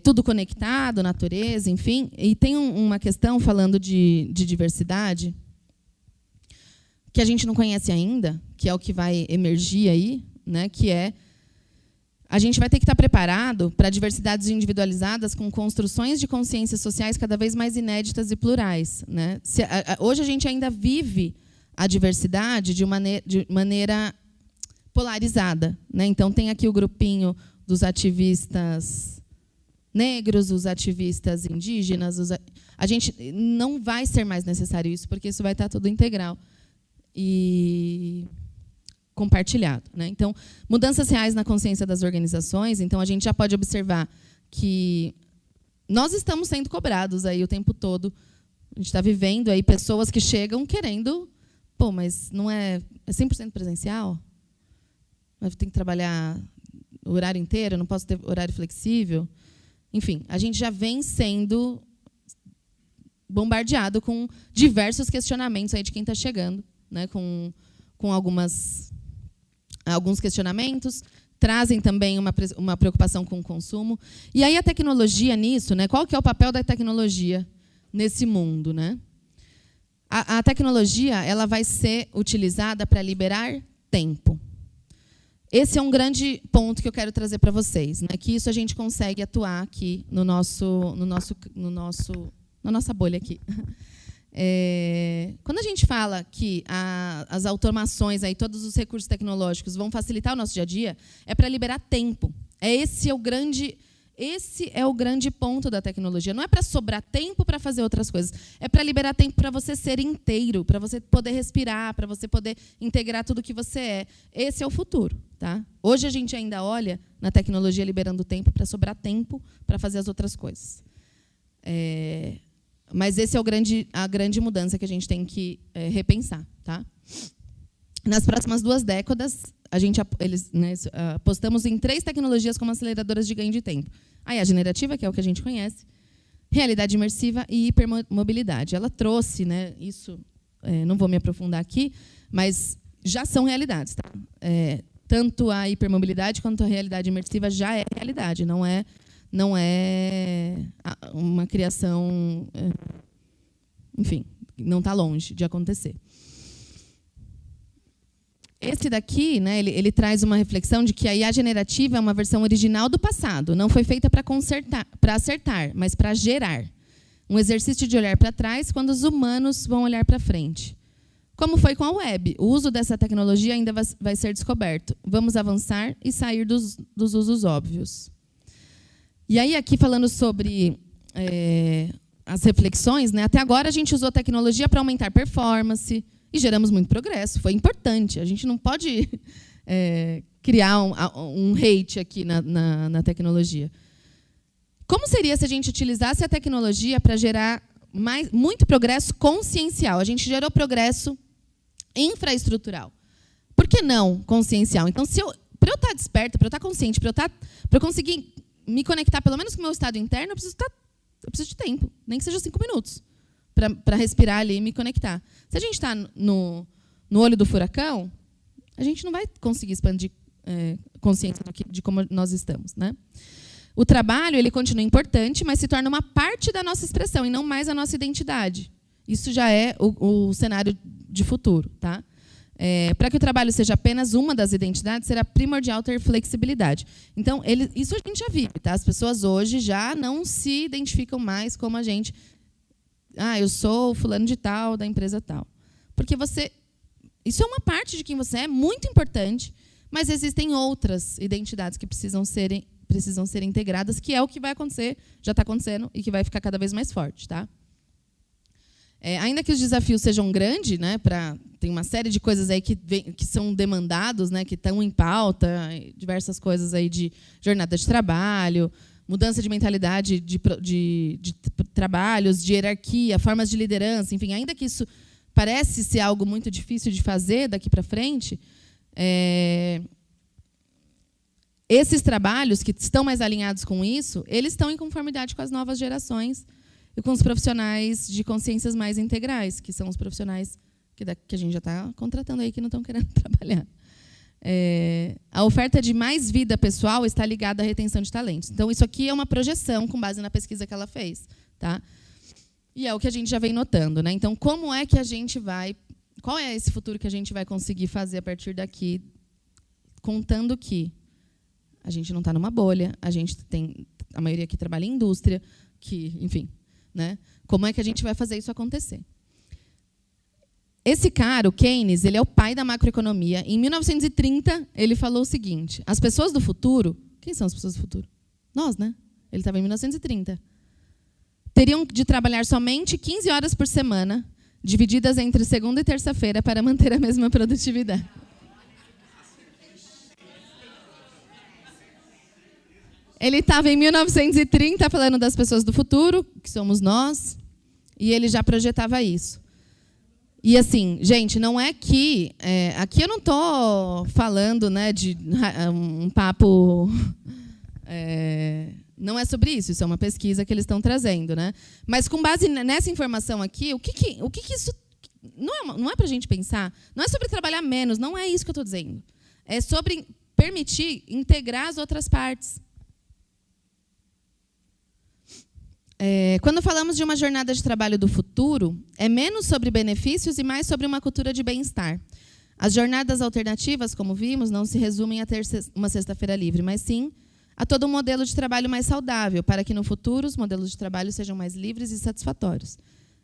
Tudo conectado, natureza, enfim. E tem uma questão falando de diversidade que a gente não conhece ainda, que é o que vai emergir aí, né, que é a gente vai ter que estar preparado para diversidades individualizadas com construções de consciências sociais cada vez mais inéditas e plurais. Né? Hoje a gente ainda vive a diversidade de maneira polarizada. Né? Então, tem aqui o grupinho dos ativistas negros, os ativistas indígenas. A gente não vai ser mais necessário isso, porque isso vai estar tudo integral e compartilhado. Né? Então, mudanças reais na consciência das organizações. Então, a gente já pode observar que nós estamos sendo cobrados aí o tempo todo. A gente está vivendo aí pessoas que chegam querendo, pô, mas não é 100% presencial? Eu tenho que trabalhar o horário inteiro, eu não posso ter horário flexível? Enfim, a gente já vem sendo bombardeado com diversos questionamentos aí de quem está chegando, né, com alguns questionamentos, trazem também uma preocupação com o consumo. E aí a tecnologia nisso, né, qual que é o papel da tecnologia nesse mundo? Né? A tecnologia ela vai ser utilizada para liberar tempo. Esse é um grande ponto que eu quero trazer para vocês, né, que isso a gente consegue atuar aqui na nossa bolha aqui. Quando a gente fala que as automações, aí, todos os recursos tecnológicos vão facilitar o nosso dia a dia, é para liberar tempo. Esse é o grande ponto da tecnologia. Não é para sobrar tempo para fazer outras coisas. É para liberar tempo para você ser inteiro, para você poder respirar, para você poder integrar tudo que você é. Esse é o futuro. Tá? Hoje a gente ainda olha na tecnologia liberando tempo para sobrar tempo para fazer as outras coisas. Mas esse é a grande mudança que a gente tem que repensar. Tá? Nas próximas 2 décadas, apostamos em 3 tecnologias como aceleradoras de ganho de tempo. Aí a generativa, que é o que a gente conhece, realidade imersiva e hipermobilidade. Ela trouxe, né, isso, não vou me aprofundar aqui, mas já são realidades. Tá? Tanto a hipermobilidade quanto a realidade imersiva já é realidade, não é uma criação, enfim, não está longe de acontecer. Esse daqui, né, ele traz uma reflexão de que a IA generativa é uma versão original do passado, não foi feita para acertar, mas para gerar. Um exercício de olhar para trás quando os humanos vão olhar para frente. Como foi com a web, o uso dessa tecnologia ainda vai ser descoberto. Vamos avançar e sair dos usos óbvios. E aí, aqui falando sobre as reflexões, né, até agora a gente usou a tecnologia para aumentar performance e geramos muito progresso. Foi importante. A gente não pode criar um hate aqui na tecnologia. Como seria se a gente utilizasse a tecnologia para gerar muito progresso consciencial? A gente gerou progresso infraestrutural. Por que não consciencial? Então, para eu estar desperta, para eu estar consciente, para eu conseguir me conectar, pelo menos com o meu estado interno, eu preciso de tempo, nem que seja 5 minutos, para respirar ali e me conectar. Se a gente está no olho do furacão, a gente não vai conseguir expandir consciência de como nós estamos, né? O trabalho ele continua importante, mas se torna uma parte da nossa expressão e não mais a nossa identidade. Isso já é o cenário de futuro, tá? Para que o trabalho seja apenas uma das identidades, será primordial ter flexibilidade. Então, isso a gente já vive, tá? As pessoas hoje já não se identificam mais como a gente. Eu sou fulano de tal, da empresa tal. Porque isso é uma parte de quem você é, muito importante, mas existem outras identidades que precisam ser integradas, que é o que vai acontecer, já está acontecendo, e que vai ficar cada vez mais forte, tá? Ainda que os desafios sejam grandes, né, tem uma série de coisas aí que são demandados, né, que estão em pauta, diversas coisas aí de jornada de trabalho, mudança de mentalidade de trabalhos, de hierarquia, formas de liderança, enfim, ainda que isso parece ser algo muito difícil de fazer daqui para frente, esses trabalhos que estão mais alinhados com isso, eles estão em conformidade com as novas gerações e com os profissionais de consciências mais integrais, que são os profissionais que a gente já está contratando aí, que não estão querendo trabalhar. A oferta de mais vida pessoal está ligada à retenção de talentos. Então, isso aqui é uma projeção com base na pesquisa que ela fez, tá? E é o que a gente já vem notando, né? Então, como é que a gente vai... Qual é esse futuro que a gente vai conseguir fazer a partir daqui, contando que a gente não está numa bolha, a maioria aqui trabalha em indústria, enfim, né? Como é que a gente vai fazer isso acontecer? Esse cara, o Keynes, ele é o pai da macroeconomia. Em 1930, ele falou o seguinte: as pessoas do futuro... Quem são as pessoas do futuro? Nós, né? Ele estava em 1930. Teriam de trabalhar somente 15 horas por semana, divididas entre segunda e terça-feira, para manter a mesma produtividade. Ele estava em 1930 falando das pessoas do futuro, que somos nós, e ele já projetava isso. E assim, gente, não é que... aqui eu não estou falando, né, de um papo... não é sobre isso, isso é uma pesquisa que eles estão trazendo, né? Mas com base nessa informação aqui, o que isso... Não é para a gente pensar, não é sobre trabalhar menos, não é isso que eu estou dizendo. É sobre permitir integrar as outras partes. Quando falamos de uma jornada de trabalho do futuro, é menos sobre benefícios e mais sobre uma cultura de bem-estar. As jornadas alternativas, como vimos, não se resumem a ter uma sexta-feira livre, mas sim a todo um modelo de trabalho mais saudável, para que no futuro os modelos de trabalho sejam mais livres e satisfatórios.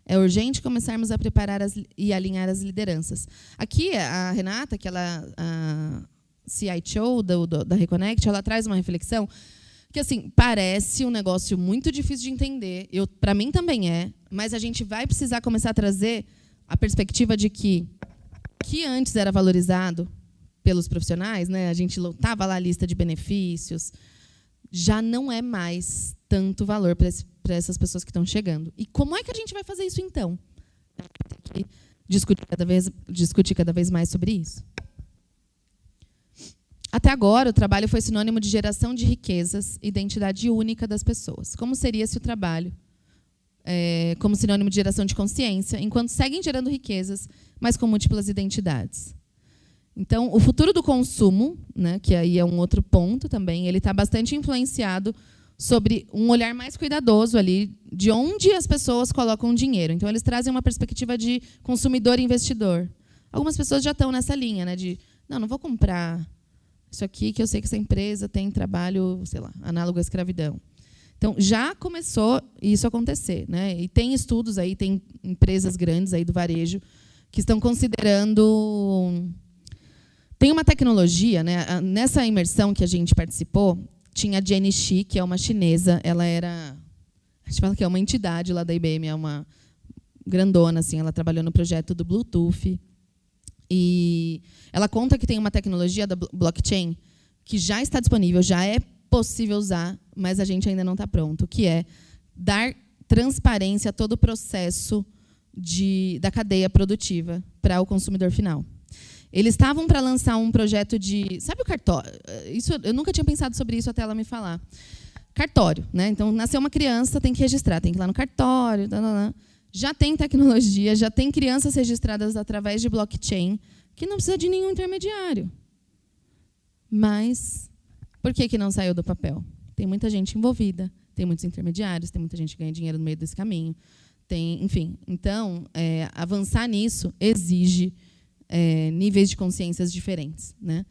É urgente começarmos a preparar e alinhar as lideranças. Aqui, a Renata, que ela a CIO da Reconnect, ela traz uma reflexão que, assim, parece um negócio muito difícil de entender. Para mim também é, mas a gente vai precisar começar a trazer a perspectiva de que antes era valorizado pelos profissionais, né? A gente lotava lá a lista de benefícios, já não é mais tanto valor para essas pessoas que estão chegando. E como é que a gente vai fazer isso, então? Tem que discutir cada vez mais sobre isso. Até agora, o trabalho foi sinônimo de geração de riquezas, identidade única das pessoas. Como seria se o trabalho, como sinônimo de geração de consciência, enquanto seguem gerando riquezas, mas com múltiplas identidades? Então, o futuro do consumo, né, que aí é um outro ponto também, ele está bastante influenciado sobre um olhar mais cuidadoso ali de onde as pessoas colocam o dinheiro. Então, eles trazem uma perspectiva de consumidor e investidor. Algumas pessoas já estão nessa linha, né, de não vou comprar isso aqui, que eu sei que essa empresa tem trabalho, sei lá, análogo à escravidão. Então, já começou isso a acontecer, né? E tem estudos aí, tem empresas grandes aí do varejo que estão considerando... Tem uma tecnologia, né? Nessa imersão que a gente participou, tinha a Jenny Shi, que é uma chinesa. Ela era... A gente fala que é uma entidade lá da IBM, é uma grandona, assim. Ela trabalhou no projeto do Bluetooth. E ela conta que tem uma tecnologia da blockchain que já está disponível, já é possível usar, mas a gente ainda não está pronto, que é dar transparência a todo o processo da cadeia produtiva para o consumidor final. Eles estavam para lançar um projeto de... Sabe o cartório? Eu nunca tinha pensado sobre isso até ela me falar. Cartório, né? Então, nasceu uma criança, tem que registrar, tem que ir lá no cartório. Já tem tecnologia, já tem crianças registradas através de blockchain, que não precisa de nenhum intermediário. Mas, por que não saiu do papel? Tem muita gente envolvida, tem muitos intermediários, tem muita gente que ganha dinheiro no meio desse caminho. Enfim, então, avançar nisso exige níveis de consciências diferentes, né?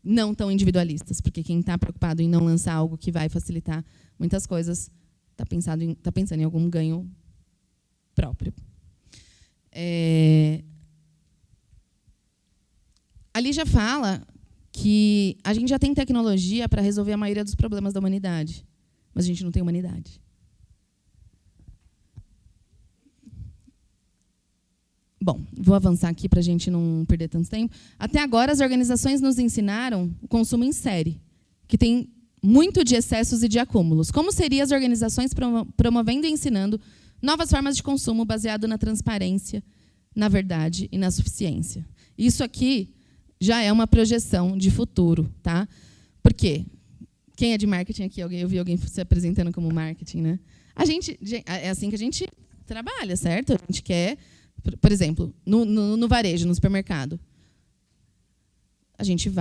Não tão individualistas, porque quem está preocupado em não lançar algo que vai facilitar muitas coisas está pensando em algum ganho próprio. Ali já fala que a gente já tem tecnologia para resolver a maioria dos problemas da humanidade, mas a gente não tem humanidade. Bom, vou avançar aqui para a gente não perder tanto tempo. Até agora, as organizações nos ensinaram o consumo em série, que tem muito de excessos e de acúmulos. Como seriam as organizações promovendo e ensinando novas formas de consumo baseado na transparência, na verdade e na suficiência? Isso aqui já é uma projeção de futuro, tá? Por quê? Quem é de marketing aqui? Eu vi alguém se apresentando como marketing, né? É assim que a gente trabalha, certo? A gente quer... Por exemplo, no varejo, no supermercado. A gente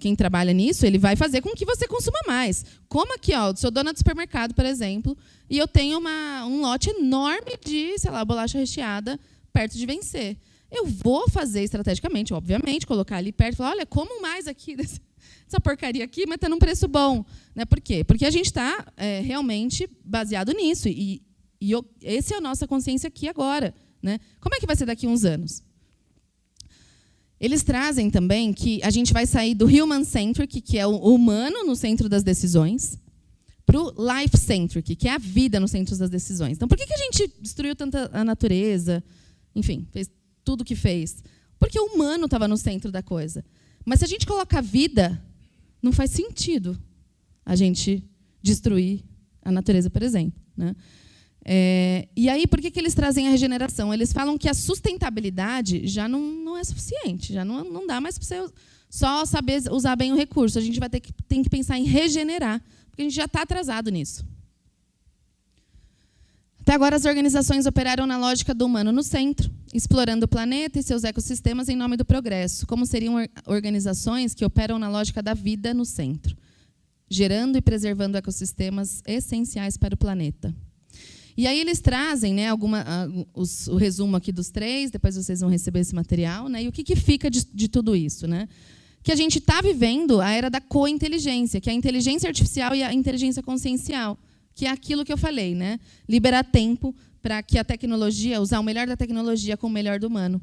quem trabalha nisso, ele vai fazer com que você consuma mais. Como aqui, eu sou dona do supermercado, por exemplo, e eu tenho um lote enorme de, sei lá, bolacha recheada perto de vencer. Eu vou fazer estrategicamente, obviamente, colocar ali perto e falar, olha, como mais aqui dessa porcaria aqui, mas está num preço bom. Né? Por quê? Porque a gente está realmente baseado nisso. Essa é a nossa consciência aqui agora. Né? Como é que vai ser daqui a uns anos? Eles trazem também que a gente vai sair do human-centric, que é o humano no centro das decisões, para o life-centric, que é a vida no centro das decisões. Então, por que a gente destruiu tanto a natureza? Enfim, fez tudo o que fez. Porque o humano estava no centro da coisa. Mas se a gente coloca a vida, não faz sentido a gente destruir a natureza, por exemplo. Né? E aí, por que eles trazem a regeneração? Eles falam que a sustentabilidade já não é suficiente, já não dá mais para você só saber usar bem o recurso. A gente tem que pensar em regenerar, porque a gente já está atrasado nisso. Até agora, as organizações operaram na lógica do humano no centro, explorando o planeta e seus ecossistemas em nome do progresso. Como seriam organizações que operam na lógica da vida no centro, gerando e preservando ecossistemas essenciais para o planeta? E aí eles trazem, né, o resumo aqui dos 3, depois vocês vão receber esse material. Né, e o que fica de tudo isso? Né? Que a gente está vivendo a era da co-inteligência, que é a inteligência artificial e a inteligência consciencial, que é aquilo que eu falei, né? Liberar tempo para que a tecnologia, usar o melhor da tecnologia com o melhor do humano.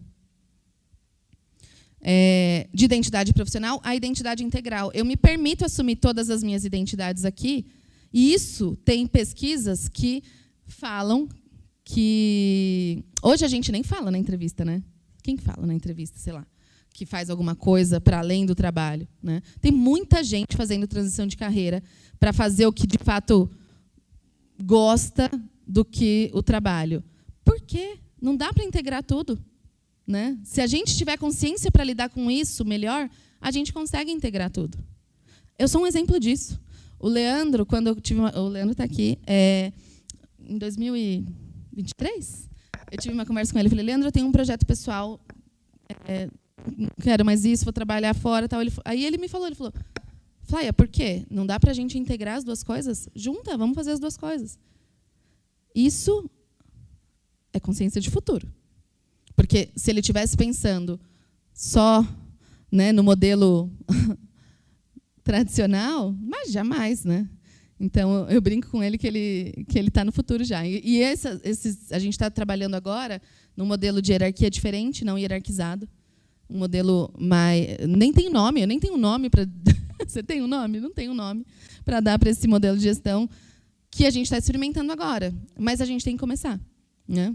De identidade profissional a identidade integral. Eu me permito assumir todas as minhas identidades aqui, e isso tem pesquisas que falam que... Hoje a gente nem fala na entrevista, né? Quem fala na entrevista, sei lá, que faz alguma coisa para além do trabalho? Né? Tem muita gente fazendo transição de carreira para fazer o que, de fato, gosta do que o trabalho. Por quê? Não dá para integrar tudo. Né? Se a gente tiver consciência para lidar com isso melhor, a gente consegue integrar tudo. Eu sou um exemplo disso. O Leandro, quando eu tive o Leandro está aqui... Em 2023, eu tive uma conversa com ele. Eu falei, Leandro, eu tenho um projeto pessoal, não quero mais isso, vou trabalhar fora. Tal. Aí ele me falou, Flávia, por quê? Não dá para a gente integrar as duas coisas? Junta, vamos fazer as duas coisas. Isso é consciência de futuro. Porque se ele estivesse pensando só, né, no modelo tradicional, mas jamais, né? Então, eu brinco com ele que ele está no futuro já. E a gente está trabalhando agora num modelo de hierarquia diferente, não hierarquizado. Um modelo mais... Nem tem nome, eu nem tenho um nome para... Você tem um nome? Não tem um nome para dar para esse modelo de gestão que a gente está experimentando agora. Mas a gente tem que começar. Né?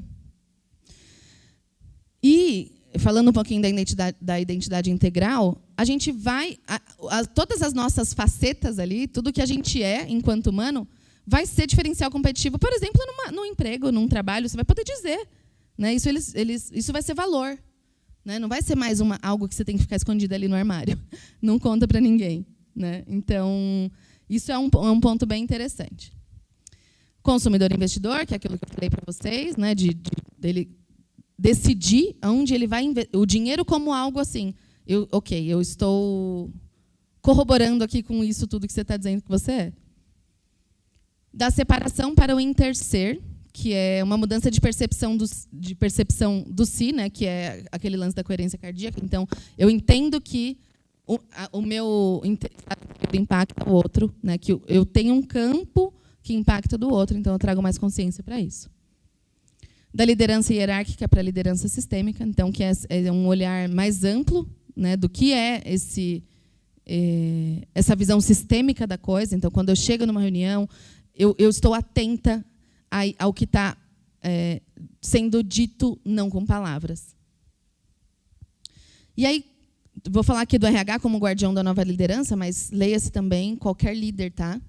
E, falando um pouquinho da identidade integral, a gente vai... todas as nossas facetas ali, tudo que a gente é enquanto humano, vai ser diferencial competitivo. Por exemplo, num emprego, num trabalho, você vai poder dizer. Né? Isso vai ser valor. Né? Não vai ser mais algo que você tem que ficar escondido ali no armário. Não conta para ninguém. Né? Então, isso é um ponto bem interessante. Consumidor e investidor, que é aquilo que eu falei para vocês, né? Dele decidir onde ele vai investir. O dinheiro como algo assim. Eu estou corroborando aqui com isso tudo que você está dizendo que você é. Da separação para o interser, que é uma mudança de percepção do si, né, que é aquele lance da coerência cardíaca. Então, eu entendo que o meu impacta o outro, né, que eu tenho um campo que impacta do outro, então eu trago mais consciência para isso. Da liderança hierárquica para a liderança sistêmica, então, que é um olhar mais amplo, né, do que é essa visão sistêmica da coisa. Então, quando eu chego numa reunião, eu estou atenta ao que está sendo dito, não com palavras. E aí, vou falar aqui do RH como guardião da nova liderança, mas leia-se também qualquer líder, tá?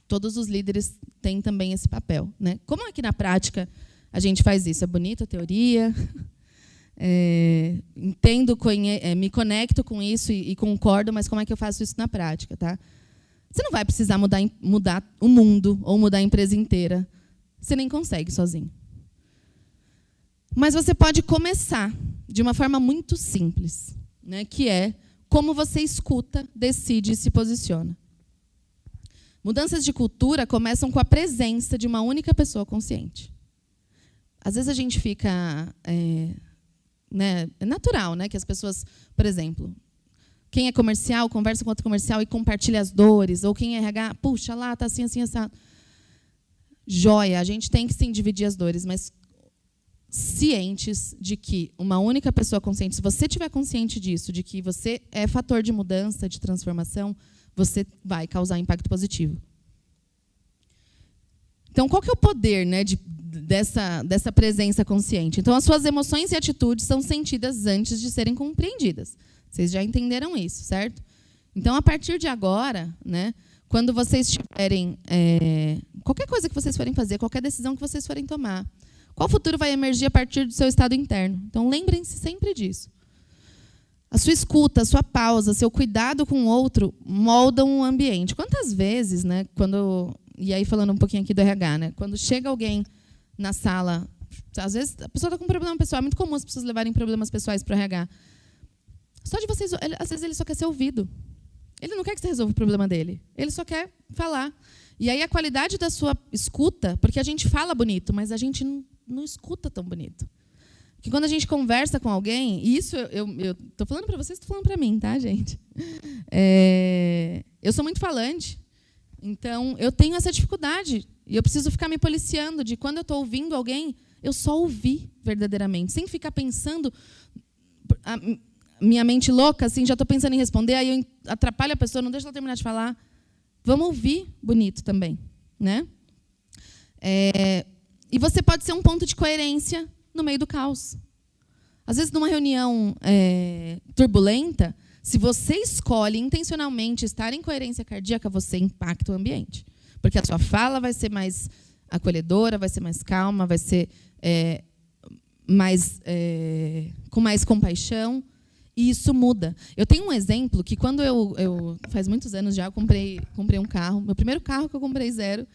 Todos os líderes têm também esse papel. Né? Como é que, na prática, a gente faz isso? É bonita a teoria, entendo, me conecto com isso e concordo, mas como é que eu faço isso na prática? Tá? Você não vai precisar mudar o mundo ou mudar a empresa inteira. Você nem consegue sozinho. Mas você pode começar de uma forma muito simples, né, que é como você escuta, decide e se posiciona. Mudanças de cultura começam com a presença de uma única pessoa consciente. Às vezes a gente fica... né, é natural, né, que as pessoas, por exemplo, quem é comercial conversa com outro comercial e compartilha as dores, ou quem é RH, puxa lá, está assim, assim, assado. Joia, a gente tem que sim dividir as dores, mas cientes de que uma única pessoa consciente, se você estiver consciente disso, de que você é fator de mudança, de transformação, você vai causar impacto positivo. Então, qual que é o poder, né, dessa presença consciente? Então, as suas emoções e atitudes são sentidas antes de serem compreendidas. Vocês já entenderam isso, certo? Então, a partir de agora, né, quando vocês tiverem qualquer coisa que vocês forem fazer, qualquer decisão que vocês forem tomar, qual futuro vai emergir a partir do seu estado interno? Então, lembrem-se sempre disso. A sua escuta, a sua pausa, seu cuidado com o outro moldam o ambiente. Quantas vezes, né, e aí falando um pouquinho aqui do RH, né, quando chega alguém na sala, às vezes a pessoa está com um problema pessoal, é muito comum as pessoas levarem problemas pessoais para o RH. Só de vocês, às vezes ele só quer ser ouvido. Ele não quer que você resolva o problema dele. Ele só quer falar. E aí a qualidade da sua escuta, porque a gente fala bonito, mas a gente não escuta tão bonito. Porque quando a gente conversa com alguém, e isso eu estou falando para vocês, estou falando para mim, tá, gente? Eu sou muito falante, então eu tenho essa dificuldade. E eu preciso ficar me policiando de quando eu estou ouvindo alguém, eu só ouvir verdadeiramente, sem ficar pensando... minha mente louca, assim, já estou pensando em responder, aí eu atrapalho a pessoa, não deixo ela terminar de falar. Vamos ouvir bonito também. Né? E você pode ser um ponto de coerência no meio do caos. Às vezes, numa reunião turbulenta, se você escolhe intencionalmente estar em coerência cardíaca, você impacta o ambiente. Porque a sua fala vai ser mais acolhedora, vai ser mais calma, vai ser com mais compaixão. E isso muda. Eu tenho um exemplo que quando eu faz muitos anos já, eu comprei um carro. Meu primeiro carro que eu comprei zero.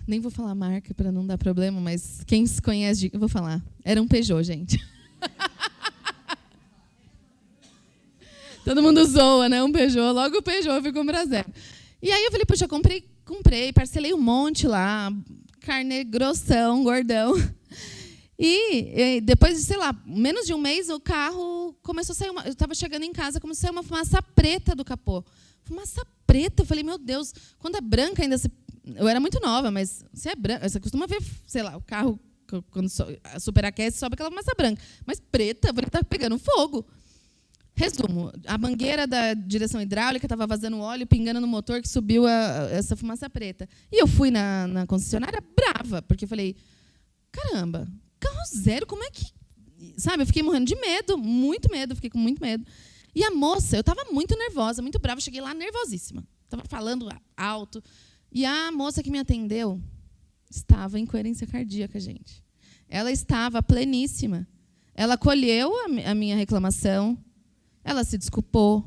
Nem vou falar a marca para não dar problema, mas quem se conhece, eu vou falar. Era um Peugeot, gente. Todo mundo zoa, né? Um Peugeot. Logo o Peugeot eu fui comprar zero. E aí eu falei, poxa, comprei, parcelei um monte lá. Carnê grossão, gordão. E depois de, sei lá, menos de um mês, o carro começou a sair eu estava chegando em casa, começou a sair uma fumaça preta do capô. Fumaça preta? Eu falei, meu Deus, quando é branca ainda... Eu era muito nova, mas se é branca... Você costuma ver, sei lá, o carro, quando superaquece, sobe aquela fumaça branca. Mas preta, eu falei, tá pegando fogo. Resumo, a mangueira da direção hidráulica estava vazando óleo, pingando no motor, que subiu essa fumaça preta. E eu fui na concessionária brava, porque eu falei, caramba... Carro zero, como é que... Sabe, eu fiquei morrendo de medo, muito medo, fiquei com muito medo. E a moça, eu estava muito nervosa, muito brava, cheguei lá nervosíssima. Estava falando alto. E a moça que me atendeu estava em coerência cardíaca, gente. Ela estava pleníssima. Ela acolheu a minha reclamação, ela se desculpou,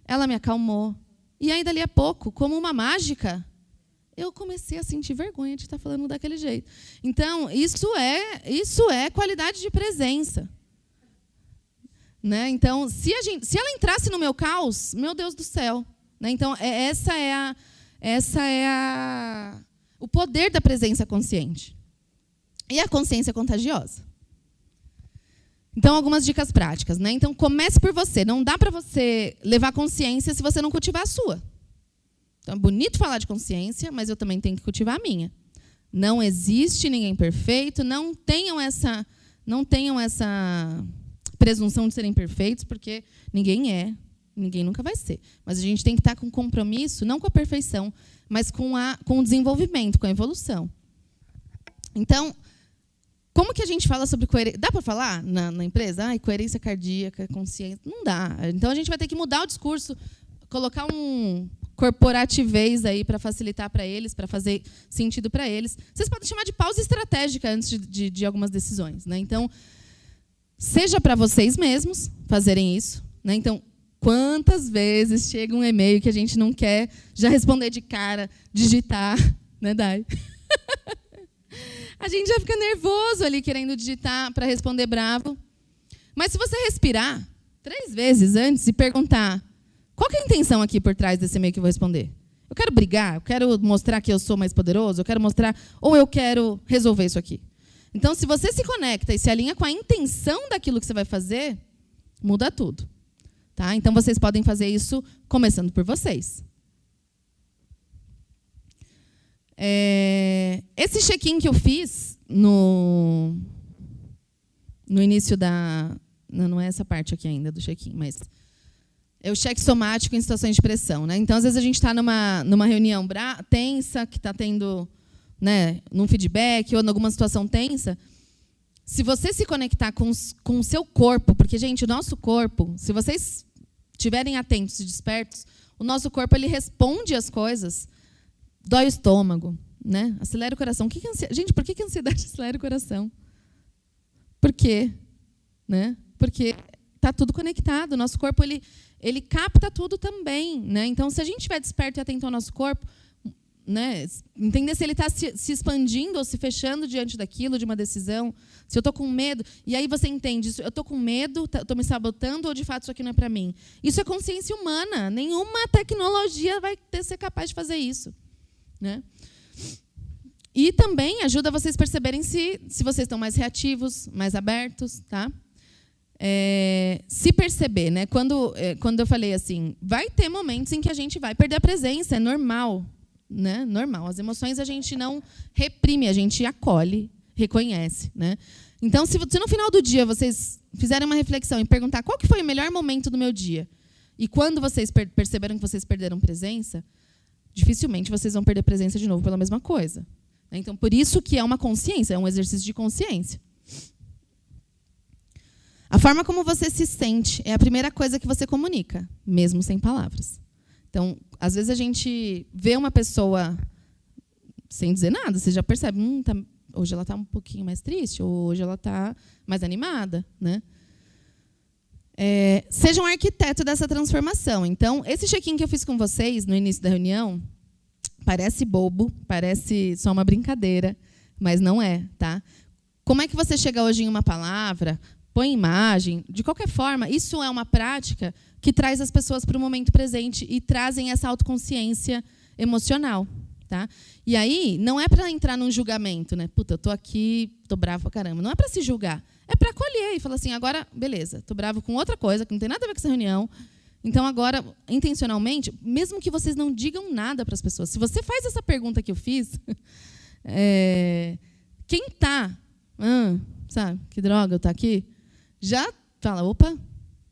ela me acalmou. E aí, dali a pouco, como uma mágica, eu comecei a sentir vergonha de estar falando daquele jeito. Então, isso é qualidade de presença. Né? Então, se ela entrasse no meu caos, meu Deus do céu. Né? Então, essa é o poder da presença consciente. E a consciência contagiosa. Então, algumas dicas práticas. Né? Então, comece por você. Não dá para você levar consciência se você não cultivar a sua. Então, é bonito falar de consciência, mas eu também tenho que cultivar a minha. Não existe ninguém perfeito. Não tenham essa presunção de serem perfeitos, porque ninguém é, ninguém nunca vai ser. Mas a gente tem que estar com compromisso, não com a perfeição, mas com o desenvolvimento, com a evolução. Então, como que a gente fala sobre coerência? Dá para falar na empresa? Coerência cardíaca, consciência? Não dá. Então, a gente vai ter que mudar o discurso, colocar um corporativez aí para facilitar para eles, para fazer sentido para eles. Vocês podem chamar de pausa estratégica antes de algumas decisões. Né? Então, seja para vocês mesmos fazerem isso. Né? Então, quantas vezes chega um e-mail que a gente não quer já responder de cara, digitar, né, Dai? A gente já fica nervoso ali querendo digitar para responder bravo. Mas se você respirar 3 vezes antes e perguntar qual que é a intenção aqui por trás desse e-mail que eu vou responder? Eu quero brigar? Eu quero mostrar que eu sou mais poderoso? Eu quero mostrar... Ou eu quero resolver isso aqui? Então, se você se conecta e se alinha com a intenção daquilo que você vai fazer, muda tudo. Tá? Então, vocês podem fazer isso começando por vocês. Esse check-in que eu fiz no início da... Não é essa parte aqui ainda do check-in, mas... É o cheque somático em situações de pressão. Né? Então, às vezes, a gente está numa reunião tensa, que está tendo... Né, num feedback ou em alguma situação tensa, se você se conectar com o seu corpo, porque, gente, o nosso corpo, se vocês estiverem atentos e despertos, o nosso corpo ele responde às coisas, dói o estômago, né, acelera o coração. Gente, por que a ansiedade acelera o coração? Por quê? Né? Porque está tudo conectado, o nosso corpo ele capta tudo também. Né? Então, se a gente estiver desperto e atento ao nosso corpo, né, entender se ele está se expandindo ou se fechando diante daquilo, de uma decisão, se eu estou com medo, e aí você entende, eu estou com medo, estou me sabotando ou de fato isso aqui não é para mim. Isso é consciência humana, nenhuma tecnologia vai ser capaz de fazer isso. Né? E também ajuda vocês a perceberem se vocês estão mais reativos, mais abertos. Tá? Se perceber, né? Quando eu falei assim, vai ter momentos em que a gente vai perder a presença, é normal. Né? Normal. As emoções a gente não reprime, a gente acolhe, reconhece. Né? Então, se no final do dia vocês fizerem uma reflexão e perguntar qual que foi o melhor momento do meu dia, e quando vocês perceberam que vocês perderam presença, dificilmente vocês vão perder presença de novo pela mesma coisa. Né? Então, por isso que é uma consciência, é um exercício de consciência. A forma como você se sente é a primeira coisa que você comunica, mesmo sem palavras. Então, às vezes a gente vê uma pessoa sem dizer nada, você já percebe, hoje ela está um pouquinho mais triste, ou hoje ela está mais animada. Né? Seja um arquiteto dessa transformação. Então, esse check-in que eu fiz com vocês no início da reunião, parece bobo, parece só uma brincadeira, mas não é. Tá? Como é que você chega hoje em uma palavra, põe imagem, de qualquer forma, isso é uma prática que traz as pessoas para o momento presente e trazem essa autoconsciência emocional. Tá? E aí, não é para entrar num julgamento. Né? Puta, eu estou aqui, estou bravo pra caramba. Não é para se julgar. É para acolher e falar assim, agora, beleza, estou bravo com outra coisa, que não tem nada a ver com essa reunião. Então, agora, intencionalmente, mesmo que vocês não digam nada para as pessoas, se você faz essa pergunta que eu fiz, quem está, sabe, que droga eu estou aqui, já fala, opa,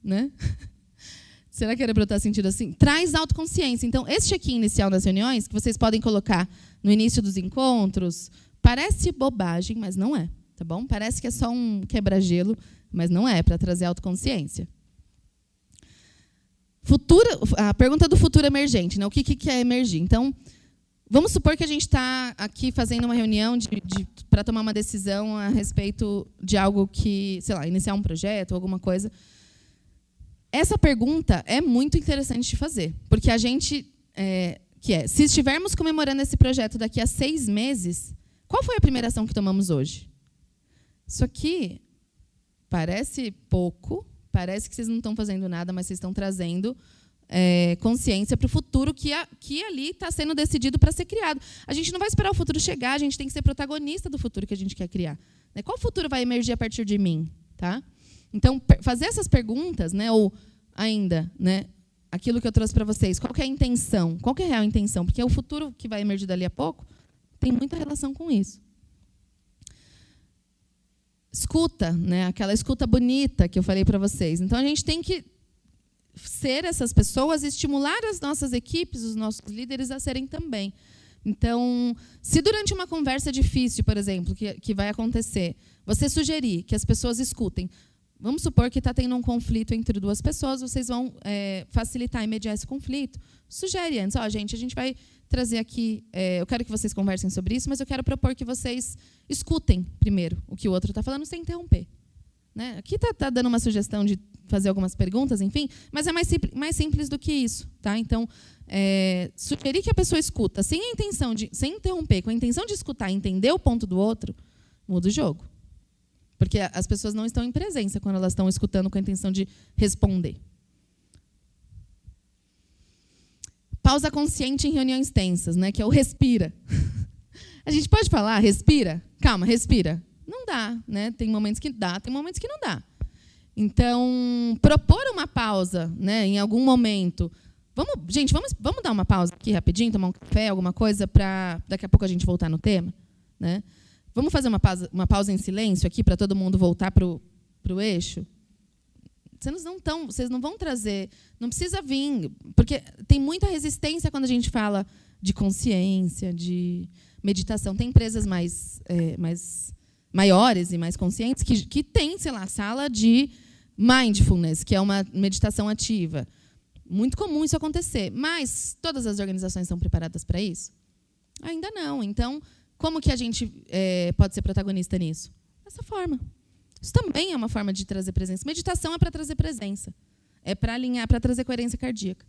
né? Será que era para eu estar sentindo assim? Traz autoconsciência. Então, esse check-in inicial das reuniões, que vocês podem colocar no início dos encontros, parece bobagem, mas não é. Tá bom? Parece que é só um quebra-gelo, mas não é, para trazer autoconsciência. A pergunta do futuro emergente, né? O que é emergir? Então, vamos supor que a gente está aqui fazendo uma reunião para tomar uma decisão a respeito de algo que, sei lá, iniciar um projeto, alguma coisa. Essa pergunta é muito interessante de fazer, porque a gente, se estivermos comemorando esse projeto daqui a 6 meses, qual foi a primeira ação que tomamos hoje? Isso aqui parece pouco, parece que vocês não estão fazendo nada, mas vocês estão trazendo consciência para o futuro que ali está sendo decidido para ser criado. A gente não vai esperar o futuro chegar, a gente tem que ser protagonista do futuro que a gente quer criar. Né? Qual futuro vai emergir a partir de mim? Tá? Então, fazer essas perguntas, né, ou ainda, né, aquilo que eu trouxe para vocês, qual que é a intenção? Qual que é a real intenção? Porque o futuro que vai emergir dali a pouco tem muita relação com isso. Escuta, né, aquela escuta bonita que eu falei para vocês. Então, a gente tem que ser essas pessoas e estimular as nossas equipes, os nossos líderes a serem também. Então, se durante uma conversa difícil, por exemplo, que vai acontecer, você sugerir que as pessoas escutem, vamos supor que está tendo um conflito entre 2 pessoas, vocês vão facilitar e mediar esse conflito. Sugere antes, gente, a gente vai trazer aqui, eu quero que vocês conversem sobre isso, mas eu quero propor que vocês escutem primeiro o que o outro está falando sem interromper. Né? Aqui está dando uma sugestão de fazer algumas perguntas, enfim, mas é mais simples do que isso. Tá? Então, sugerir que a pessoa escuta sem interromper, com a intenção de escutar e entender o ponto do outro, muda o jogo. Porque as pessoas não estão em presença quando elas estão escutando com a intenção de responder. Pausa consciente em reuniões tensas, né, que é o respira. A gente pode falar, respira? Calma, respira. Não dá, né? Tem momentos que dá, tem momentos que não dá. Então, propor uma pausa, né, em algum momento. Vamos dar uma pausa aqui rapidinho, tomar um café, alguma coisa, para daqui a pouco a gente voltar no tema, né? Vamos fazer uma pausa em silêncio aqui para todo mundo voltar para o eixo? Vocês não vão trazer, não precisa vir, porque tem muita resistência quando a gente fala de consciência, de meditação. Tem empresas mais maiores e mais conscientes que têm, sei lá, sala de mindfulness, que é uma meditação ativa. Muito comum isso acontecer, mas todas as organizações estão preparadas para isso? Ainda não. Então, como que a gente pode ser protagonista nisso? Dessa forma. Isso também é uma forma de trazer presença. Meditação é para trazer presença. É para alinhar, para trazer coerência cardíaca.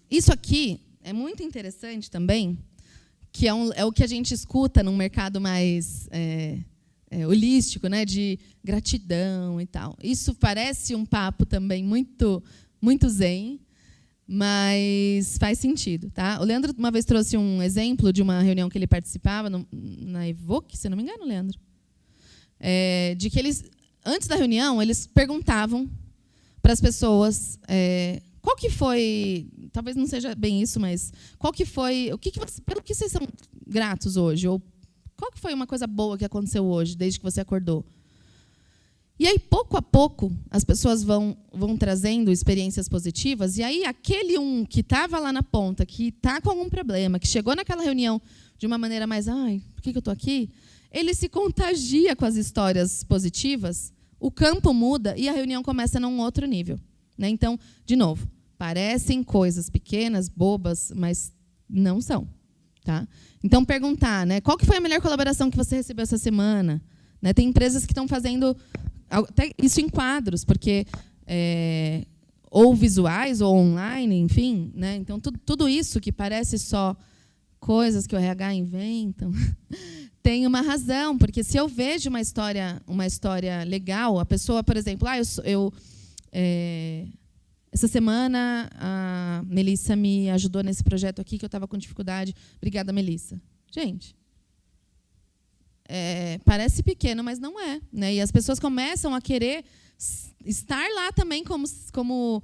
Isso aqui é muito interessante também, que é o que a gente escuta num mercado mais holístico, né, de gratidão e tal. Isso parece um papo também muito, muito zen, mas faz sentido. Tá? O Leandro uma vez trouxe um exemplo de uma reunião que ele participava na Evoque, se não me engano, Leandro, de que eles, antes da reunião, eles perguntavam para as pessoas qual que foi, talvez não seja bem isso, mas qual que foi, pelo que vocês são gratos hoje, ou qual que foi uma coisa boa que aconteceu hoje, desde que você acordou? E aí, pouco a pouco, as pessoas vão trazendo experiências positivas, e aí aquele que estava lá na ponta, que está com algum problema, que chegou naquela reunião de uma maneira mais, por que eu estou aqui? Ele se contagia com as histórias positivas, o campo muda e a reunião começa num outro nível. Né? Então, de novo, parecem coisas pequenas, bobas, mas não são. Tá? Então, perguntar, né, qual que foi a melhor colaboração que você recebeu essa semana? Né? Tem empresas que estão fazendo até isso em quadros, porque ou visuais ou online, enfim. Né? Então, tudo isso que parece só coisas que o RH inventam, tem uma razão, porque se eu vejo uma história legal, a pessoa, por exemplo, essa semana a Melissa me ajudou nesse projeto aqui que eu estava com dificuldade. Obrigada, Melissa. Gente, parece pequeno, mas não é. Né? E as pessoas começam a querer estar lá também como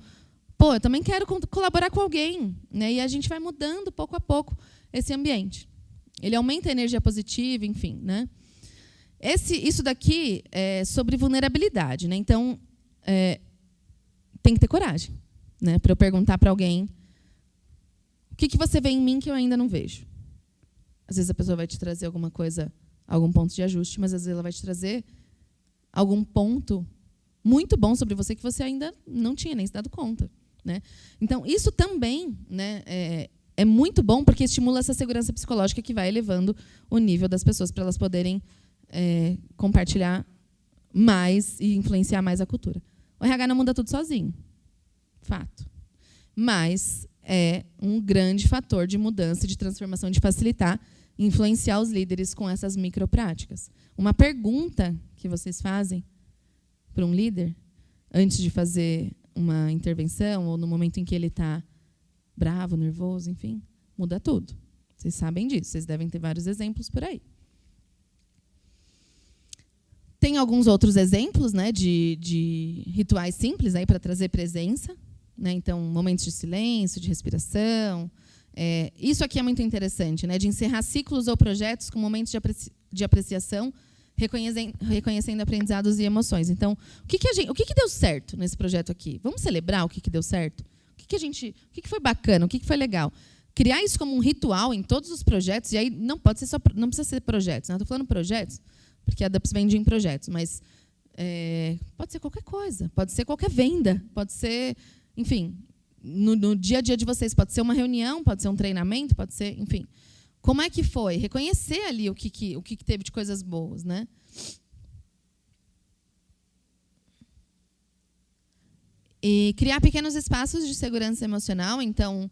eu também quero colaborar com alguém. Né? E a gente vai mudando, pouco a pouco, esse ambiente. Ele aumenta a energia positiva, enfim. Né? Isso daqui é sobre vulnerabilidade. Né? Então, tem que ter coragem, né, para eu perguntar para alguém o que você vê em mim que eu ainda não vejo. Às vezes a pessoa vai te trazer alguma coisa, algum ponto de ajuste, mas às vezes ela vai te trazer algum ponto muito bom sobre você que você ainda não tinha nem se dado conta, né? Então, isso também, né, é muito bom porque estimula essa segurança psicológica que vai elevando o nível das pessoas para elas poderem compartilhar mais e influenciar mais a cultura. O RH não muda tudo sozinho, fato. Mas é um grande fator de mudança, de transformação, de facilitar e influenciar os líderes com essas micropráticas. Uma pergunta que vocês fazem para um líder, antes de fazer uma intervenção, ou no momento em que ele está bravo, nervoso, enfim, muda tudo. Vocês sabem disso, vocês devem ter vários exemplos por aí. Tem alguns outros exemplos, né, de rituais simples para trazer presença, né? Então, momentos de silêncio, de respiração. Isso aqui é muito interessante, né, de encerrar ciclos ou projetos com momentos de apreciação, reconhecendo aprendizados e emoções. Então, o que deu certo nesse projeto aqui? Vamos celebrar o que deu certo? O que foi bacana? O que foi legal? Criar isso como um ritual em todos os projetos, e aí não precisa ser projetos. Estou falando projetos, porque a DUPS vende em projetos, mas pode ser qualquer coisa, pode ser qualquer venda, pode ser, enfim, no dia a dia de vocês, pode ser uma reunião, pode ser um treinamento, pode ser, enfim. Como é que foi? Reconhecer ali o que teve de coisas boas, né? E criar pequenos espaços de segurança emocional. Então,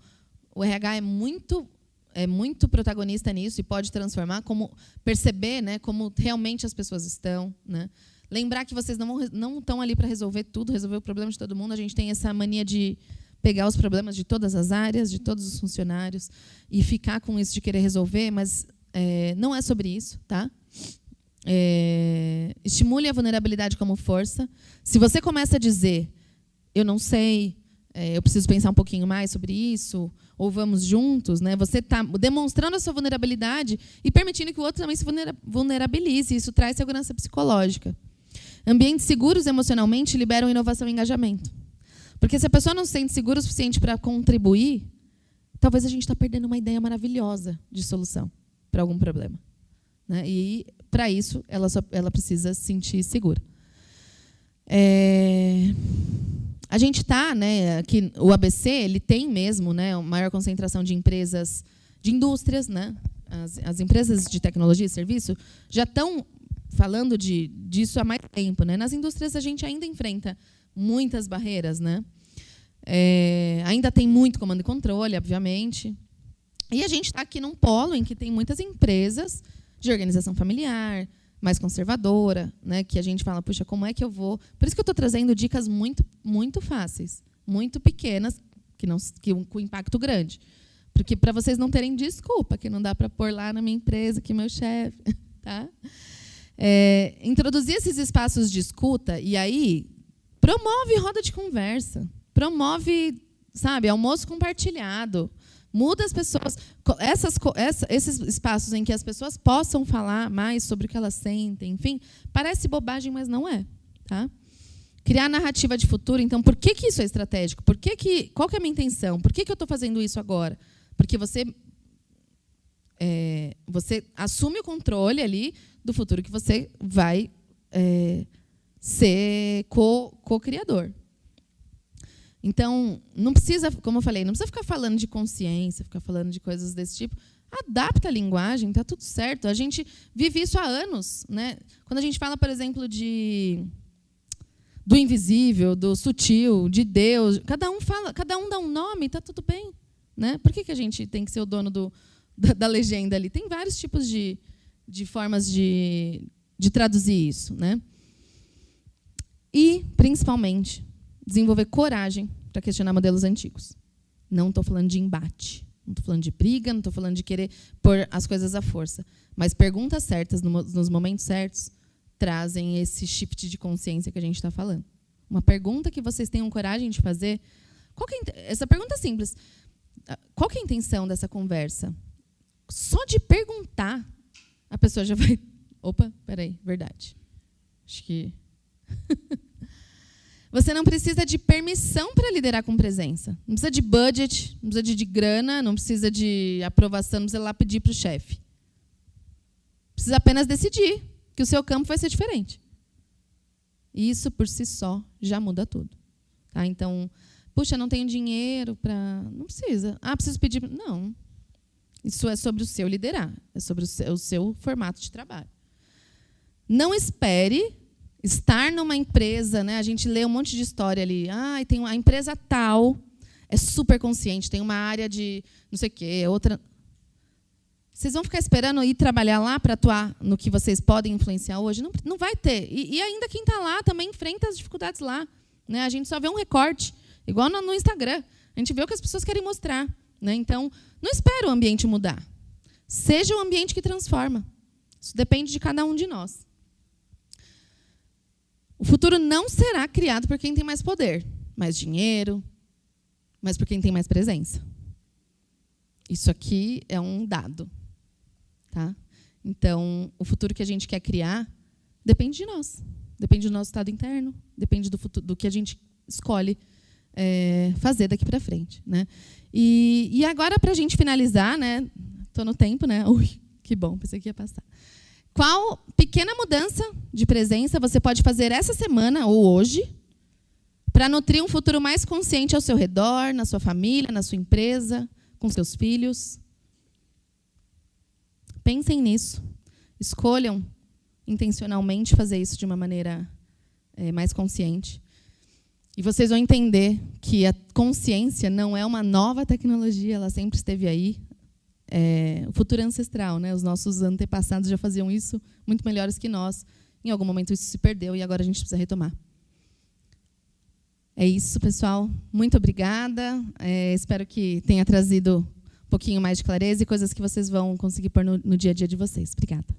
o RH é muito protagonista nisso e pode transformar, como perceber, né, como realmente as pessoas estão, né? Lembrar que vocês não estão ali para resolver tudo, resolver o problema de todo mundo. A gente tem essa mania de pegar os problemas de todas as áreas, de todos os funcionários, e ficar com isso de querer resolver, mas não é sobre isso, tá? Estimule a vulnerabilidade como força. Se você começa a dizer, eu não sei, eu preciso pensar um pouquinho mais sobre isso, ou vamos juntos, né? Você está demonstrando a sua vulnerabilidade e permitindo que o outro também se vulnerabilize. Isso traz segurança psicológica. Ambientes seguros emocionalmente liberam inovação e engajamento. Porque se a pessoa não se sente segura o suficiente para contribuir, talvez a gente está perdendo uma ideia maravilhosa de solução para algum problema, né? E, para isso, ela precisa se sentir segura. A gente está, né, aqui, o ABC ele tem mesmo, né, a maior concentração de empresas, de indústrias, né? As empresas de tecnologia e serviço já estão falando disso há mais tempo, né? Nas indústrias a gente ainda enfrenta muitas barreiras, né? Ainda tem muito comando e controle, obviamente. E a gente está aqui num polo em que tem muitas empresas de organização familiar, mais conservadora, né? Que a gente fala, puxa, como é que eu vou... Por isso que eu estou trazendo dicas muito, muito fáceis, muito pequenas, com impacto grande. Porque para vocês não terem desculpa, que não dá para pôr lá na minha empresa, que meu chefe... Tá? Introduzir esses espaços de escuta, e aí promove roda de conversa, promove, sabe, almoço compartilhado, muda as pessoas, esses espaços em que as pessoas possam falar mais sobre o que elas sentem, enfim, parece bobagem, mas não é, tá? Criar narrativa de futuro. Então, por que isso é estratégico? Qual que é a minha intenção? Por que eu estou fazendo isso agora? Porque você assume o controle ali do futuro que você vai ser co-criador. Então, não precisa, como eu falei, não precisa ficar falando de consciência, ficar falando de coisas desse tipo. Adapta a linguagem, está tudo certo. A gente vive isso há anos, né? Quando a gente fala, por exemplo, do invisível, do sutil, de Deus, cada um dá um nome, está tudo bem, né? Por que a gente tem que ser o dono da legenda ali? Tem vários tipos de formas de traduzir isso, né? E, principalmente, desenvolver coragem para questionar modelos antigos. Não estou falando de embate, não estou falando de briga, não estou falando de querer pôr as coisas à força. Mas perguntas certas, nos momentos certos, trazem esse shift de consciência que a gente está falando. Uma pergunta que vocês tenham coragem de fazer. Essa pergunta é simples. Qual que é a intenção dessa conversa? Só de perguntar, a pessoa já vai... Opa, peraí, verdade. Acho que... Você não precisa de permissão para liderar com presença. Não precisa de budget, não precisa de grana, não precisa de aprovação, não precisa lá pedir para o chefe. Precisa apenas decidir que o seu campo vai ser diferente. E isso, por si só, já muda tudo. Tá? Então, puxa, não tenho dinheiro para... Não precisa. Ah, preciso pedir... Não. Isso é sobre o seu liderar. É sobre o seu formato de trabalho. Não espere estar numa empresa, né? A gente lê um monte de história ali. Tem a empresa tal, é super consciente, tem uma área de não sei o quê, outra... Vocês vão ficar esperando ir trabalhar lá para atuar no que vocês podem influenciar hoje? Não vai ter. E ainda quem está lá também enfrenta as dificuldades lá. Né? A gente só vê um recorte, igual no Instagram. A gente vê o que as pessoas querem mostrar. Né? Então, não espere o ambiente mudar. Seja o ambiente que transforma. Isso depende de cada um de nós. O futuro não será criado por quem tem mais poder, mais dinheiro, mas por quem tem mais presença. Isso aqui é um dado. Tá? Então, o futuro que a gente quer criar depende de nós. Depende do nosso estado interno, depende do que a gente escolhe fazer daqui para frente. Né? E agora, para a gente finalizar, né? Estou no tempo, né? Ui, que bom, pensei que ia passar. Qual pequena mudança de presença você pode fazer essa semana ou hoje para nutrir um futuro mais consciente ao seu redor, na sua família, na sua empresa, com seus filhos? Pensem nisso. Escolham intencionalmente fazer isso de uma maneira mais consciente. E vocês vão entender que a consciência não é uma nova tecnologia, ela sempre esteve aí. O futuro é ancestral, né? Os nossos antepassados já faziam isso muito melhores que nós. Em algum momento isso se perdeu e agora a gente precisa retomar. É isso, pessoal. Muito obrigada. Espero que tenha trazido um pouquinho mais de clareza e coisas que vocês vão conseguir pôr no dia a dia de vocês. Obrigada.